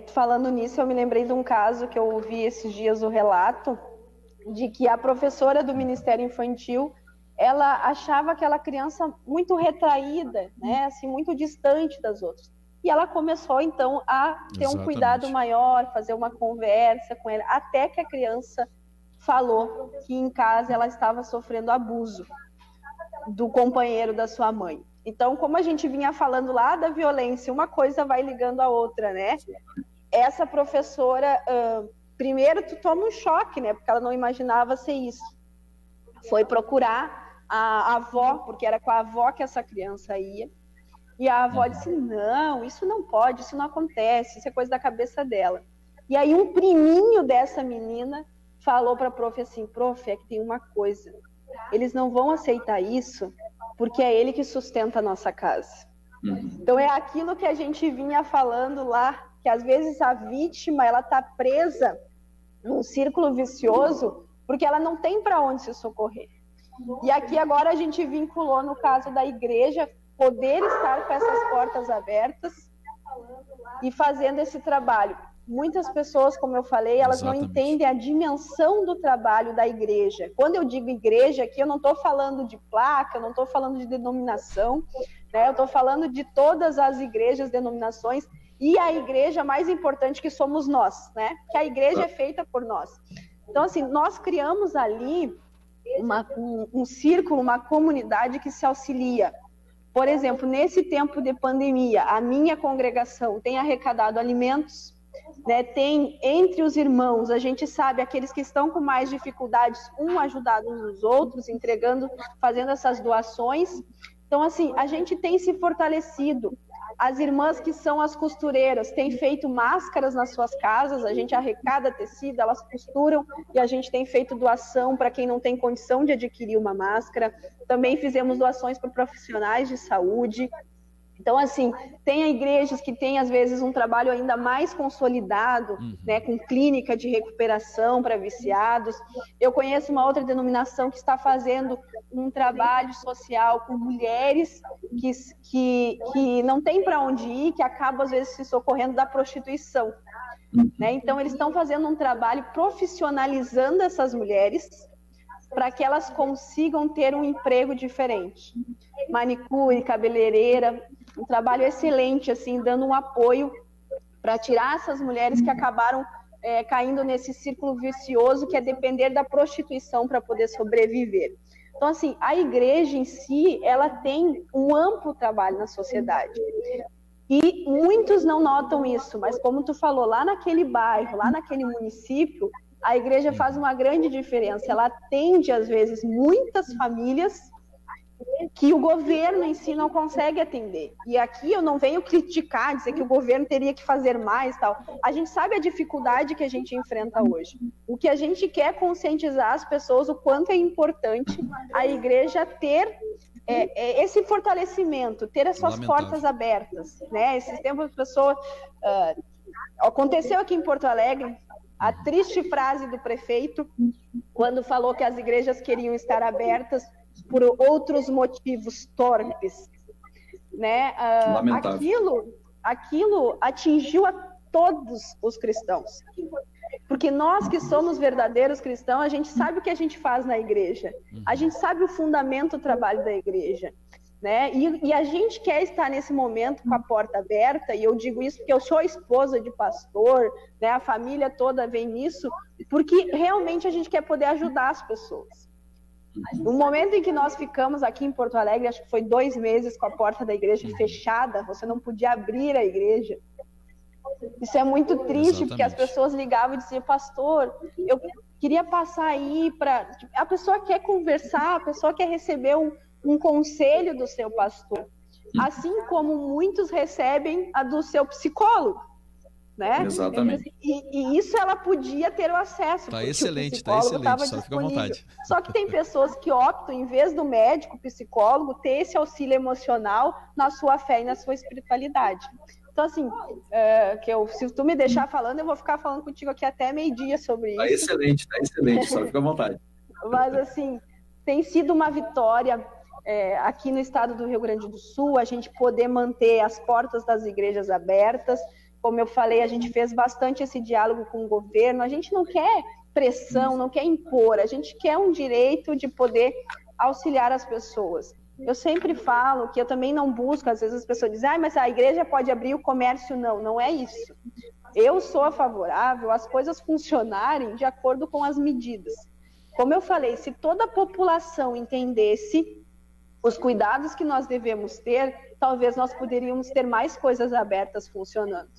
Falando nisso, eu me lembrei de um caso que eu ouvi esses dias, o relato de que a professora do Ministério Infantil, ela achava aquela criança muito retraída, né, assim, muito distante das outras. E ela começou, então, a ter um cuidado maior, fazer uma conversa com ela, até que a criança falou que em casa ela estava sofrendo abuso do companheiro da sua mãe. Então, como a gente vinha falando lá da violência, uma coisa vai ligando a outra, né? Essa professora, primeiro tu toma um choque, né? Porque ela não imaginava ser isso. Foi procurar a avó, porque era com a avó que essa criança ia. E a avó disse, não, isso não pode, isso não acontece, isso é coisa da cabeça dela. E aí um priminho dessa menina falou para a prof assim, prof, é que tem uma coisa, eles não vão aceitar isso porque é ele que sustenta a nossa casa. Então é aquilo que a gente vinha falando lá, que às vezes a vítima, ela está presa num círculo vicioso porque ela não tem para onde se socorrer. E aqui agora a gente vinculou no caso da igreja, poder estar com essas portas abertas e fazendo esse trabalho. Muitas pessoas, como eu falei, elas não entendem a dimensão do trabalho da igreja. Quando eu digo igreja aqui, eu não estou falando de placa, eu não estou falando de denominação, né? Eu estou falando de todas as igrejas, denominações, e a igreja mais importante que somos nós, né? Que a igreja é feita por nós. Então, assim, nós criamos ali um círculo, uma comunidade que se auxilia. Por exemplo, nesse tempo de pandemia, a minha congregação tem arrecadado alimentos, né? Tem entre os irmãos, a gente sabe, aqueles que estão com mais dificuldades, ajudando uns aos outros, entregando, fazendo essas doações. Então, assim, a gente tem se fortalecido. As irmãs que são as costureiras têm feito máscaras nas suas casas, a gente arrecada tecido, elas costuram e a gente tem feito doação para quem não tem condição de adquirir uma máscara. Também fizemos doações para profissionais de saúde. Então, assim, tem igrejas que têm, às vezes, um trabalho ainda mais consolidado, né, com clínica de recuperação para viciados. Eu conheço uma outra denominação que está fazendo um trabalho social com mulheres que não tem para onde ir, que acabam, às vezes, se socorrendo da prostituição. Né? Então, eles estão fazendo um trabalho profissionalizando essas mulheres para que elas consigam ter um emprego diferente. Manicure, cabeleireira, um trabalho excelente, assim, dando um apoio para tirar essas mulheres que acabaram caindo nesse círculo vicioso, que é depender da prostituição para poder sobreviver. Então, assim, a igreja em si, ela tem um amplo trabalho na sociedade. E muitos não notam isso, mas como tu falou, lá naquele bairro, lá naquele município, a igreja faz uma grande diferença. Ela atende, às vezes, muitas famílias que o governo em si não consegue atender. E aqui eu não venho criticar, dizer que o governo teria que fazer mais, tal. A gente sabe a dificuldade que a gente enfrenta hoje. O que a gente quer é conscientizar as pessoas o quanto é importante a igreja ter esse fortalecimento, ter as suas portas abertas. Né? Esses tempos as pessoas... aconteceu aqui em Porto Alegre a triste frase do prefeito, quando falou que as igrejas queriam estar abertas por outros motivos torpes, né? Aquilo atingiu a todos os cristãos, porque nós que somos verdadeiros cristãos, a gente sabe o que a gente faz na igreja, a gente sabe o fundamento do trabalho da igreja, né? E a gente quer estar nesse momento com a porta aberta, e eu digo isso porque eu sou esposa de pastor, né? A família toda vem nisso, porque realmente a gente quer poder ajudar as pessoas. No momento em que nós ficamos aqui em Porto Alegre, acho que foi 2 meses com a porta da igreja fechada, você não podia abrir a igreja. Isso é muito triste, porque as pessoas ligavam e diziam, pastor, eu queria passar aí para... A pessoa quer conversar, a pessoa quer receber um conselho do seu pastor, assim como muitos recebem a do seu psicólogo. Né? Exatamente. E isso ela podia ter o acesso. Tá excelente, só fica à vontade. Só que tem pessoas que optam, em vez do médico, psicólogo, ter esse auxílio emocional na sua fé e na sua espiritualidade. Então, assim, se tu me deixar falando, eu vou ficar falando contigo aqui até meio-dia sobre isso. Tá excelente, só fica à vontade. Mas, assim, tem sido uma vitória aqui no estado do Rio Grande do Sul, a gente poder manter as portas das igrejas abertas. como eu falei, a gente fez bastante esse diálogo com o governo. A gente não quer pressão, não quer impor, a gente quer um direito de poder auxiliar as pessoas. Eu sempre falo que eu também não busco, às vezes as pessoas dizem, mas a igreja pode abrir o comércio. Não, não é isso. Eu sou favorável às coisas funcionarem de acordo com as medidas. Como eu falei, se toda a população entendesse os cuidados que nós devemos ter, talvez nós poderíamos ter mais coisas abertas funcionando.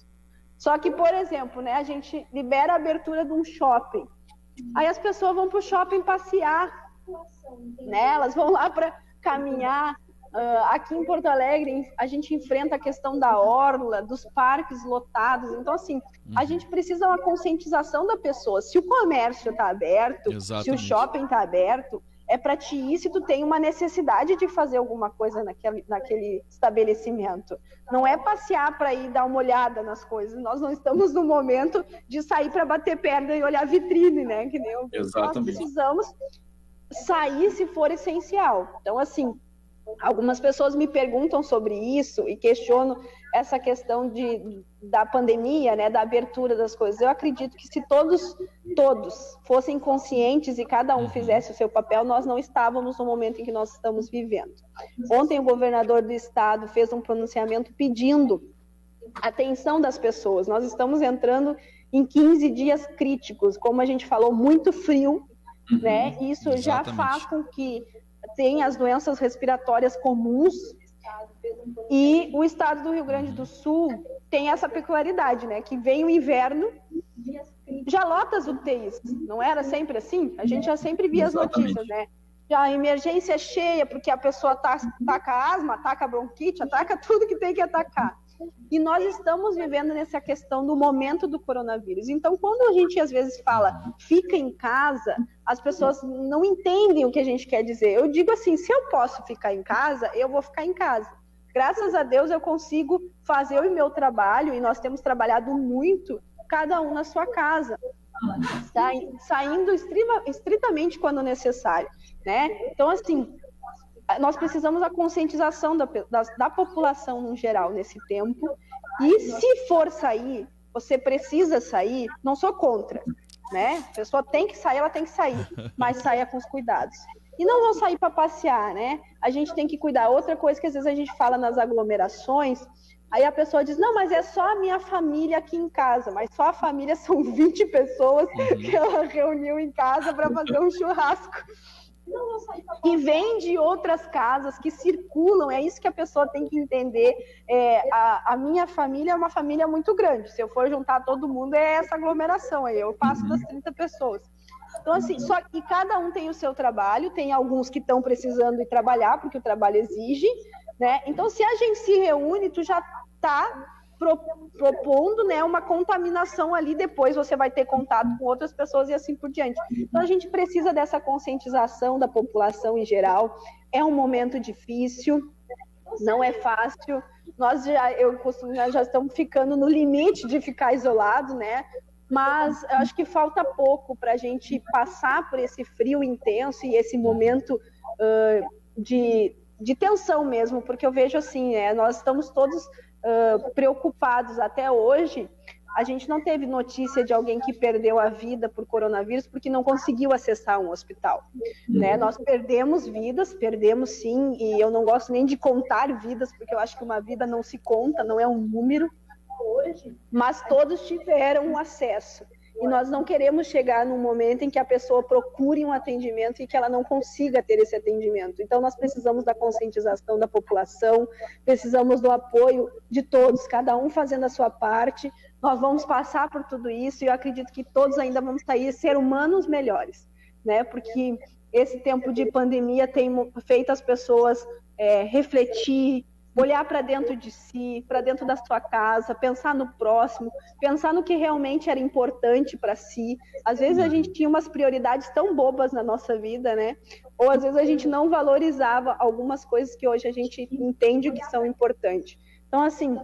Só que, por exemplo, né, a gente libera a abertura de um shopping. Aí as pessoas vão para o shopping passear, né? Elas vão lá para caminhar. Aqui em Porto Alegre, a gente enfrenta a questão da orla, dos parques lotados. Então, assim, a gente precisa de uma conscientização da pessoa. Se o comércio está aberto, Exatamente. Se o shopping está aberto, é para ti ir se tu tem uma necessidade de fazer alguma coisa naquele estabelecimento. Não é passear para ir dar uma olhada nas coisas. Nós não estamos no momento de sair para bater perna e olhar vitrine, né? Que nem eu. Exatamente. Nós precisamos sair se for essencial. Então, assim, algumas pessoas me perguntam sobre isso e questionam essa questão da pandemia, né, da abertura das coisas. Eu acredito que se todos fossem conscientes e cada um fizesse o seu papel, nós não estávamos no momento em que nós estamos vivendo. Ontem o governador do estado fez um pronunciamento pedindo atenção das pessoas. Nós estamos entrando em 15 dias críticos, como a gente falou, muito frio, né? Isso Exatamente. Já faz com que tem as doenças respiratórias comuns, e o estado do Rio Grande do Sul tem essa peculiaridade, né? Que vem o inverno, já lota as UTIs, não era sempre assim? A gente já sempre via as notícias, né? Já a emergência é cheia, porque a pessoa ataca asma, ataca bronquite, ataca tudo que tem que atacar. E nós estamos vivendo nessa questão do momento do coronavírus. Então, quando a gente às vezes fala fica em casa, as pessoas não entendem o que a gente quer dizer. Eu digo assim, se eu posso ficar em casa, eu vou ficar em casa. Graças a Deus eu consigo fazer o meu trabalho, e nós temos trabalhado muito, cada um na sua casa, saindo estritamente quando necessário, né? Então, assim, nós precisamos da conscientização da população no geral nesse tempo. E se for sair, você precisa sair, não sou contra, né? A pessoa tem que sair, ela tem que sair, mas saia com os cuidados. E não vão sair para passear, né? A gente tem que cuidar. Outra coisa que às vezes a gente fala nas aglomerações, aí a pessoa diz, não, mas é só a minha família aqui em casa, mas só a família são 20 pessoas que ela reuniu em casa para fazer um churrasco. E vem de outras casas que circulam, é isso que a pessoa tem que entender. A minha família é uma família muito grande, se eu for juntar todo mundo é essa aglomeração aí, eu passo das 30 pessoas. Então, assim, só que cada um tem o seu trabalho, tem alguns que estão precisando ir trabalhar, porque o trabalho exige, né? Então, se a gente se reúne, tu já está propondo, né, uma contaminação ali, depois você vai ter contato com outras pessoas e assim por diante. Então a gente precisa dessa conscientização da população em geral. É um momento difícil, não é fácil. Nós já estamos ficando no limite de ficar isolado, né? Mas eu acho que falta pouco para a gente passar por esse frio intenso e esse momento de tensão mesmo, porque eu vejo assim, nós estamos todos preocupados até hoje. A gente não teve notícia de alguém que perdeu a vida por coronavírus porque não conseguiu acessar um hospital, né? Nós perdemos vidas, perdemos sim, e eu não gosto nem de contar vidas, porque eu acho que uma vida não se conta, não é um número, mas todos tiveram um acesso. E nós não queremos chegar num momento em que a pessoa procure um atendimento e que ela não consiga ter esse atendimento. Então, nós precisamos da conscientização da população, precisamos do apoio de todos, cada um fazendo a sua parte. Nós vamos passar por tudo isso e eu acredito que todos ainda vamos sair ser humanos melhores, né? Porque esse tempo de pandemia tem feito as pessoas refletir, olhar para dentro de si, para dentro da sua casa, pensar no próximo, pensar no que realmente era importante para si. Às vezes a gente tinha umas prioridades tão bobas na nossa vida, né? Ou às vezes a gente não valorizava algumas coisas que hoje a gente entende que são importantes. Então, assim,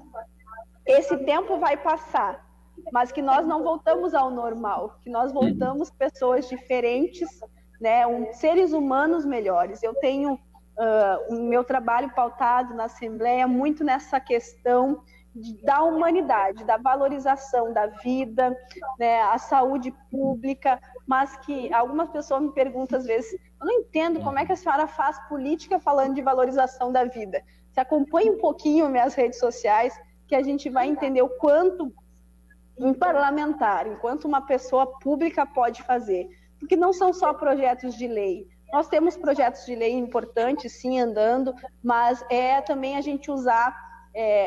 esse tempo vai passar, mas que nós não voltamos ao normal, que nós voltamos pessoas diferentes, né? Seres humanos melhores. Eu tenho o meu trabalho pautado na Assembleia muito nessa questão da humanidade, da valorização da vida, né, a saúde pública, mas que algumas pessoas me perguntam às vezes, eu não entendo como é que a senhora faz política falando de valorização da vida. Se acompanhe um pouquinho minhas redes sociais, que a gente vai entender o quanto um parlamentar, enquanto uma pessoa pública pode fazer. Porque não são só projetos de lei. Nós temos projetos de lei importantes, sim, andando, mas é também a gente usar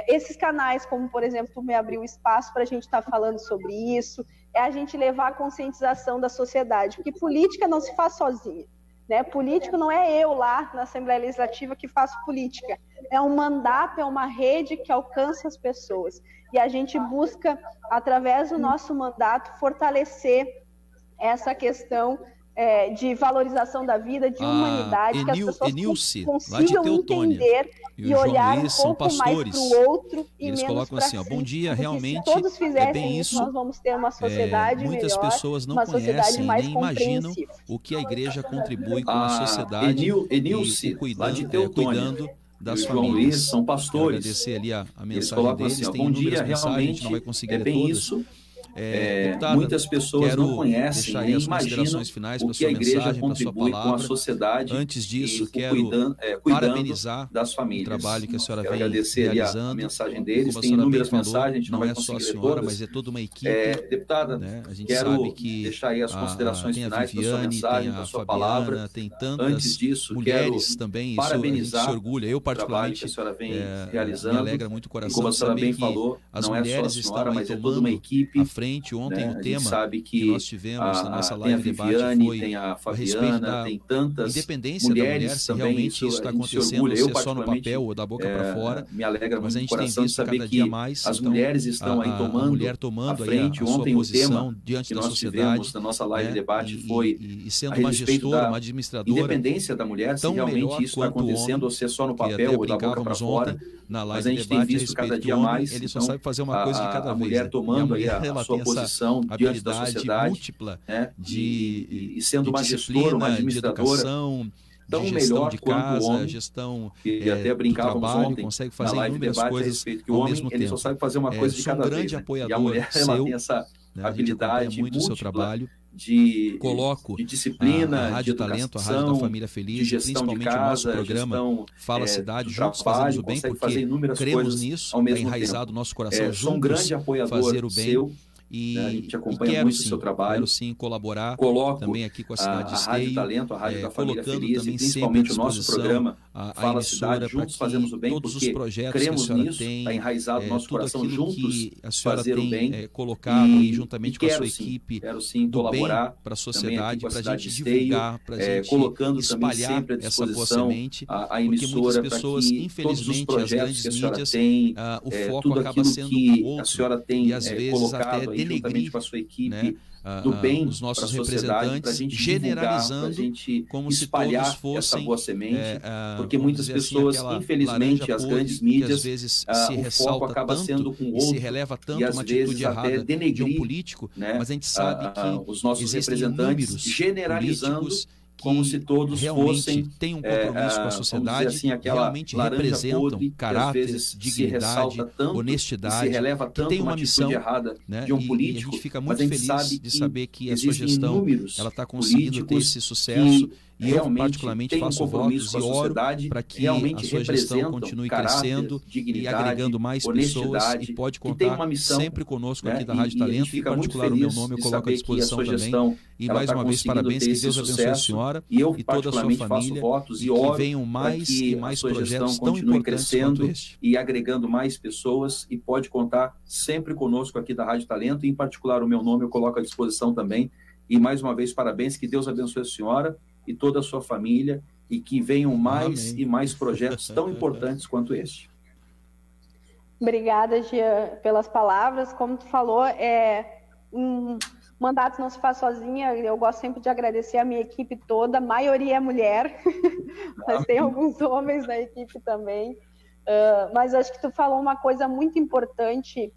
esses canais, como, por exemplo, tu me abriu espaço para a gente estar falando sobre isso, é a gente levar a conscientização da sociedade, porque política não se faz sozinha, né? Político não é eu lá na Assembleia Legislativa que faço política, é um mandato, é uma rede que alcança as pessoas, e a gente busca, através do nosso mandato, fortalecer essa questão de valorização da vida, de humanidade, que as pessoas consigam entender e olhar um pouco mais para o outro e eles menos colocam assim, ó, bom dia, realmente se todos fizessem bem isso, nós vamos ter uma sociedade muitas melhor, pessoas não uma conhecem mais nem imaginam o que a igreja contribui com a sociedade e cuidando das famílias. Luiz, são pastores. Agradecer ali a mensagem deles, assim, tem inúmeras mensagens, a gente não vai conseguir ler todas. Isso. Deputada, muitas pessoas não conhecem nem imaginam finais o que a igreja contribui com a sociedade. Antes disso, quero parabenizar das famílias. O trabalho que a senhora vem agradecer realizando. A mensagem deles, tem inúmeras mensagens, a gente não vai é só a senhora, todas. Mas é toda uma equipe. Deputada, né? A gente quero sabe que deixar aí as considerações finais da sua mensagem, da sua palavra. Tem tantas Antes disso, mulheres quero também, parabenizar isso se orgulha. Eu, particularmente, que a senhora vem realizando. Me alegra muito o coração. Como a senhora bem que falou, as não é mulheres só a senhora, mas é toda tomando uma equipe à frente. Ontem o tema sabe que nós tivemos na nossa live tem a debate Viviane, foi tem a a Fabiana, respeito da tem tantas independência mulheres da mulher, se também, realmente isso está acontecendo, se é só no papel ou da boca para fora. Me alegra mas muito a gente o coração tem visto de saber cada que dia mais, as mulheres estão aí tomando a frente. a sua Ontem posição o tema diante que da nós sociedade, tivemos na nossa live debate foi e sendo uma gestora, uma administradora, independência da mulher, se realmente isso está acontecendo ou se é só no papel ou da boca para fora. Na live mas a gente tem visto cada dia mais, ele só sabe fazer uma coisa de cada vez. A mulher tomando aí a sua posição diante da sociedade, múltipla e sendo uma gestora, uma administradora, tão melhor de quanto casa, o homem, gestão que até brincávamos trabalho, ontem consegue fazer na live inúmeras debate coisas a respeito que ao o homem mesmo ele tempo. só sabe fazer uma coisa de cada sou um grande vez, apoiador e a mulher ela tem essa habilidade muito múltipla seu trabalho. de a disciplina, Rádio de Talento, a Rádio da Família Feliz, de gestão principalmente de casa, o nosso programa Fala Cidade, juntos fazemos o bem, porque cremos nisso, é enraizado no nosso coração, sou um grande apoiador fazer o bem. seu, E, a gente acompanha quero, muito sim, o seu trabalho. Quero sim colaborar também aqui com a Cidade a Rádio Talento, a Rádio da Família Feliz, também e principalmente o nosso programa a Fala Cidade, juntos fazemos o bem, todos porque os projetos cremos nisso, está enraizado no nosso coração, juntos fazer o bem, colocado e juntamente com a sua equipe, quero sim colaborar para a sociedade, para a gente Esteio, divulgar, para a gente colocando espalhar sempre à essa boa disposição semente, a emissora, porque muitas pessoas, infelizmente, as grandes mídias, o foco acaba sendo o outro, a senhora tem e às vezes até denegrir com a sua equipe, né, do bem os nossos representantes, generalizando como se todos fossem essa boa semente, porque muitas pessoas, assim, infelizmente, as grandes mídias, às vezes o foco acaba sendo com outro, se releva tanto e às uma vezes atitude errada de um político, né, mas a gente sabe que os nossos representantes generalizando como se todos fossem têm um compromisso com a sociedade, assim, realmente representam caráter, dignidade, honestidade, que tem uma missão errada né? de um político, e a gente fica muito feliz de saber que a sua gestão ela está conseguindo ter esse sucesso. E eu, particularmente, faço votos e oro para que a sua gestão continue crescendo e agregando mais pessoas e pode contar sempre conosco aqui da Rádio Talento. Em particular, o meu nome eu coloco à disposição também. E mais uma vez, parabéns, que Deus abençoe a senhora e toda a sua família e que venham mais e mais projetos tão importantes quanto este. E agregando mais pessoas e pode contar sempre conosco aqui da Rádio Talento. E, em particular, o meu nome eu coloco à disposição também. E mais uma vez, parabéns, que Deus abençoe a senhora e toda a sua família, e que venham mais e mais projetos tão importantes quanto este. Obrigada, Jean, pelas palavras. Como tu falou, um mandato não se faz sozinha. Eu gosto sempre de agradecer a minha equipe toda. A maioria é mulher, mas tem alguns homens na equipe também. Mas acho que tu falou uma coisa muito importante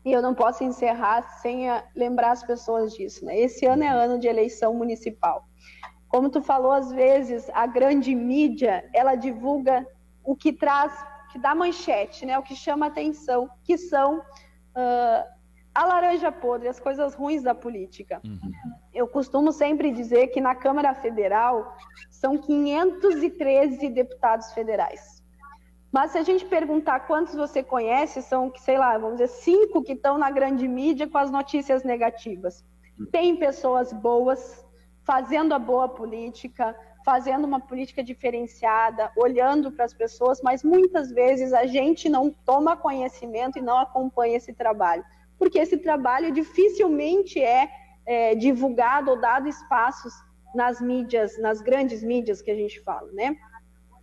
e eu não posso encerrar sem lembrar as pessoas disso, né? Esse ano é ano de eleição municipal. Como tu falou, às vezes a grande mídia ela divulga o que que dá manchete, né? O que chama atenção, que são a laranja podre, as coisas ruins da política. Eu costumo sempre dizer que na Câmara Federal são 513 deputados federais. Mas se a gente perguntar quantos você conhece, são, sei lá, vamos dizer, 5 que estão na grande mídia com as notícias negativas. Tem pessoas boas, fazendo a boa política, fazendo uma política diferenciada, olhando para as pessoas, mas muitas vezes a gente não toma conhecimento e não acompanha esse trabalho, porque esse trabalho dificilmente é divulgado ou dado espaços nas mídias, nas grandes mídias que a gente fala, né?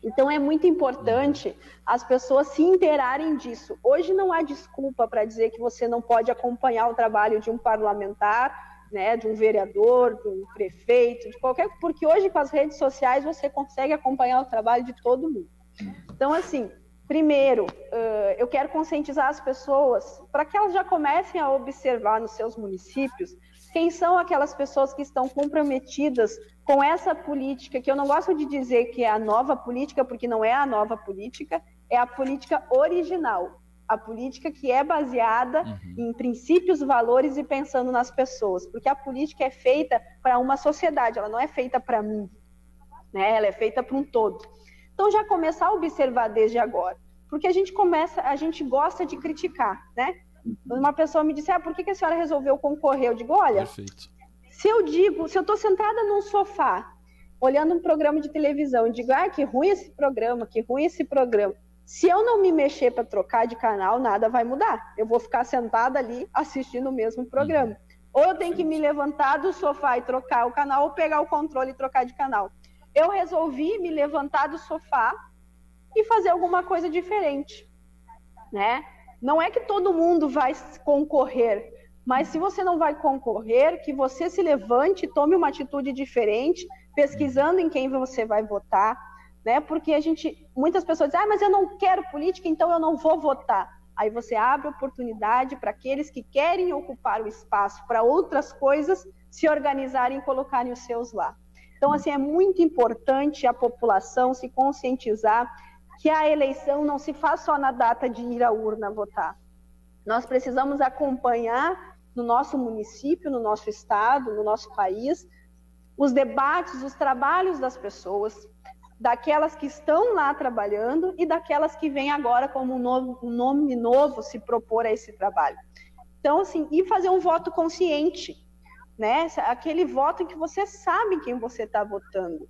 Então é muito importante as pessoas se inteirarem disso. Hoje não há desculpa para dizer que você não pode acompanhar o trabalho de um parlamentar, né, de um vereador, de um prefeito, de qualquer, porque hoje com as redes sociais você consegue acompanhar o trabalho de todo mundo. Então, assim, primeiro, eu quero conscientizar as pessoas para que elas já comecem a observar nos seus municípios quem são aquelas pessoas que estão comprometidas com essa política, que eu não gosto de dizer que é a nova política, porque não é a nova política, é a política original. A política que é baseada em princípios, valores e pensando nas pessoas, porque a política é feita para uma sociedade, ela não é feita para mim, né? Ela é feita para um todo. Então já começar a observar desde agora, porque a gente gosta de criticar, né? Uma pessoa me disse, por que a senhora resolveu concorrer? Eu digo, olha, perfeito. Se eu estou sentada num sofá, olhando um programa de televisão, e digo, que ruim esse programa, que ruim esse programa. Se eu não me mexer para trocar de canal, nada vai mudar. Eu vou ficar sentada ali assistindo o mesmo programa. Ou eu tenho que me levantar do sofá e trocar o canal, ou pegar o controle e trocar de canal. Eu resolvi me levantar do sofá e fazer alguma coisa diferente, né? Não é que todo mundo vai concorrer, mas se você não vai concorrer, que você se levante, tome uma atitude diferente, pesquisando em quem você vai votar, né? Porque muitas pessoas dizem, mas eu não quero política, então eu não vou votar. Aí você abre oportunidade para aqueles que querem ocupar o espaço para outras coisas se organizarem e colocarem os seus lá. Então, assim, é muito importante a população se conscientizar que a eleição não se faz só na data de ir à urna votar. Nós precisamos acompanhar no nosso município, no nosso estado, no nosso país, os debates, os trabalhos das pessoas, daquelas que estão lá trabalhando e daquelas que vêm agora como um nome novo se propor a esse trabalho. Então, assim, e fazer um voto consciente, né? Aquele voto em que você sabe quem você está votando.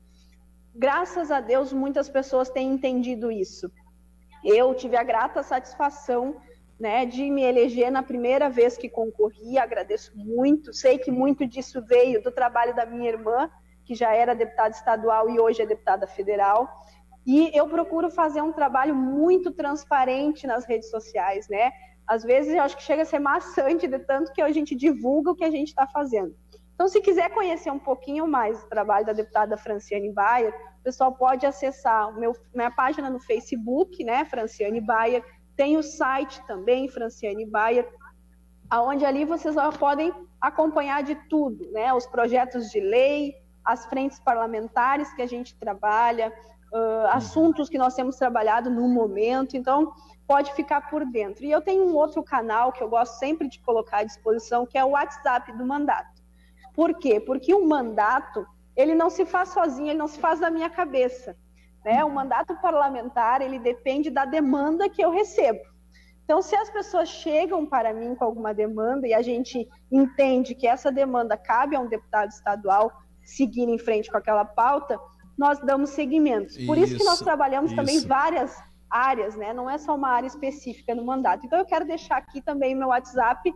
Graças a Deus, muitas pessoas têm entendido isso. Eu tive a grata satisfação, né, de me eleger na primeira vez que concorri, agradeço muito, sei que muito disso veio do trabalho da minha irmã, que já era deputada estadual e hoje é deputada federal, e eu procuro fazer um trabalho muito transparente nas redes sociais, né? Às vezes eu acho que chega a ser maçante de tanto que a gente divulga o que a gente está fazendo. Então, se quiser conhecer um pouquinho mais do trabalho da deputada Franciane Bayer, o pessoal pode acessar minha página no Facebook, né, Franciane Bayer, tem o site também, Franciane Bayer, onde ali vocês podem acompanhar de tudo, né, os projetos de lei, as frentes parlamentares que a gente trabalha, assuntos que nós temos trabalhado no momento, então pode ficar por dentro. E eu tenho um outro canal que eu gosto sempre de colocar à disposição, que é o WhatsApp do mandato. Por quê? Porque o mandato, ele não se faz sozinho, ele não se faz na minha cabeça, né? O mandato parlamentar, ele depende da demanda que eu recebo. Então, se as pessoas chegam para mim com alguma demanda e a gente entende que essa demanda cabe a um deputado estadual seguir em frente com aquela pauta, nós damos seguimento. Por isso que nós trabalhamos também várias áreas, né? Não é só uma área específica no mandato. Então, eu quero deixar aqui também meu WhatsApp,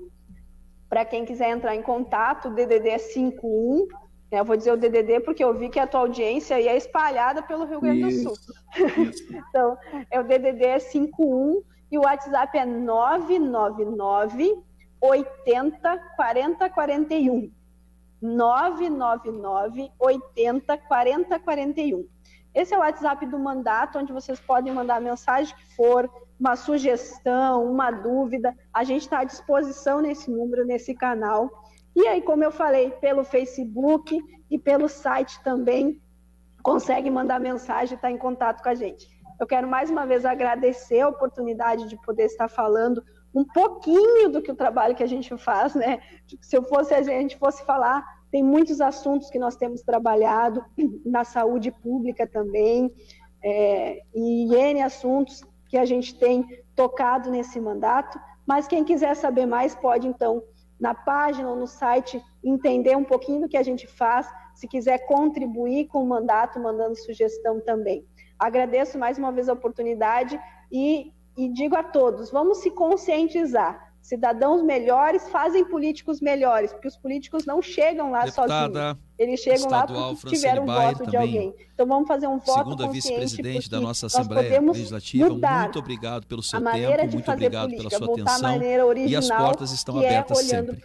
para quem quiser entrar em contato, o DDD é 51, né? Eu vou dizer o DDD porque eu vi que a tua audiência aí é espalhada pelo Rio Grande do Sul. Então, o DDD é 51 e o WhatsApp é 999 80 40 41. 999 80 40 41. Esse é o WhatsApp do mandato, onde vocês podem mandar a mensagem que for, uma sugestão, uma dúvida. A gente está à disposição nesse número, nesse canal. E aí, como eu falei, pelo Facebook e pelo site também, consegue mandar mensagem e estar em contato com a gente. eu quero mais uma vez agradecer a oportunidade de poder estar falando um pouquinho do que o trabalho que a gente faz, né? Se a gente fosse falar, tem muitos assuntos que nós temos trabalhado, na saúde pública também, e N assuntos que a gente tem tocado nesse mandato, mas quem quiser saber mais pode, então, na página ou no site, entender um pouquinho do que a gente faz, se quiser contribuir com o mandato, mandando sugestão também. Agradeço mais uma vez a oportunidade e digo a todos, vamos se conscientizar. Cidadãos melhores fazem políticos melhores, porque os políticos não chegam lá sozinhos. Eles chegam lá porque tiveram o voto de alguém. Então vamos fazer um voto segunda vice-presidente da nossa Assembleia Legislativa, muito obrigado pelo seu tempo, muito obrigado pela sua atenção. E as portas estão abertas sempre.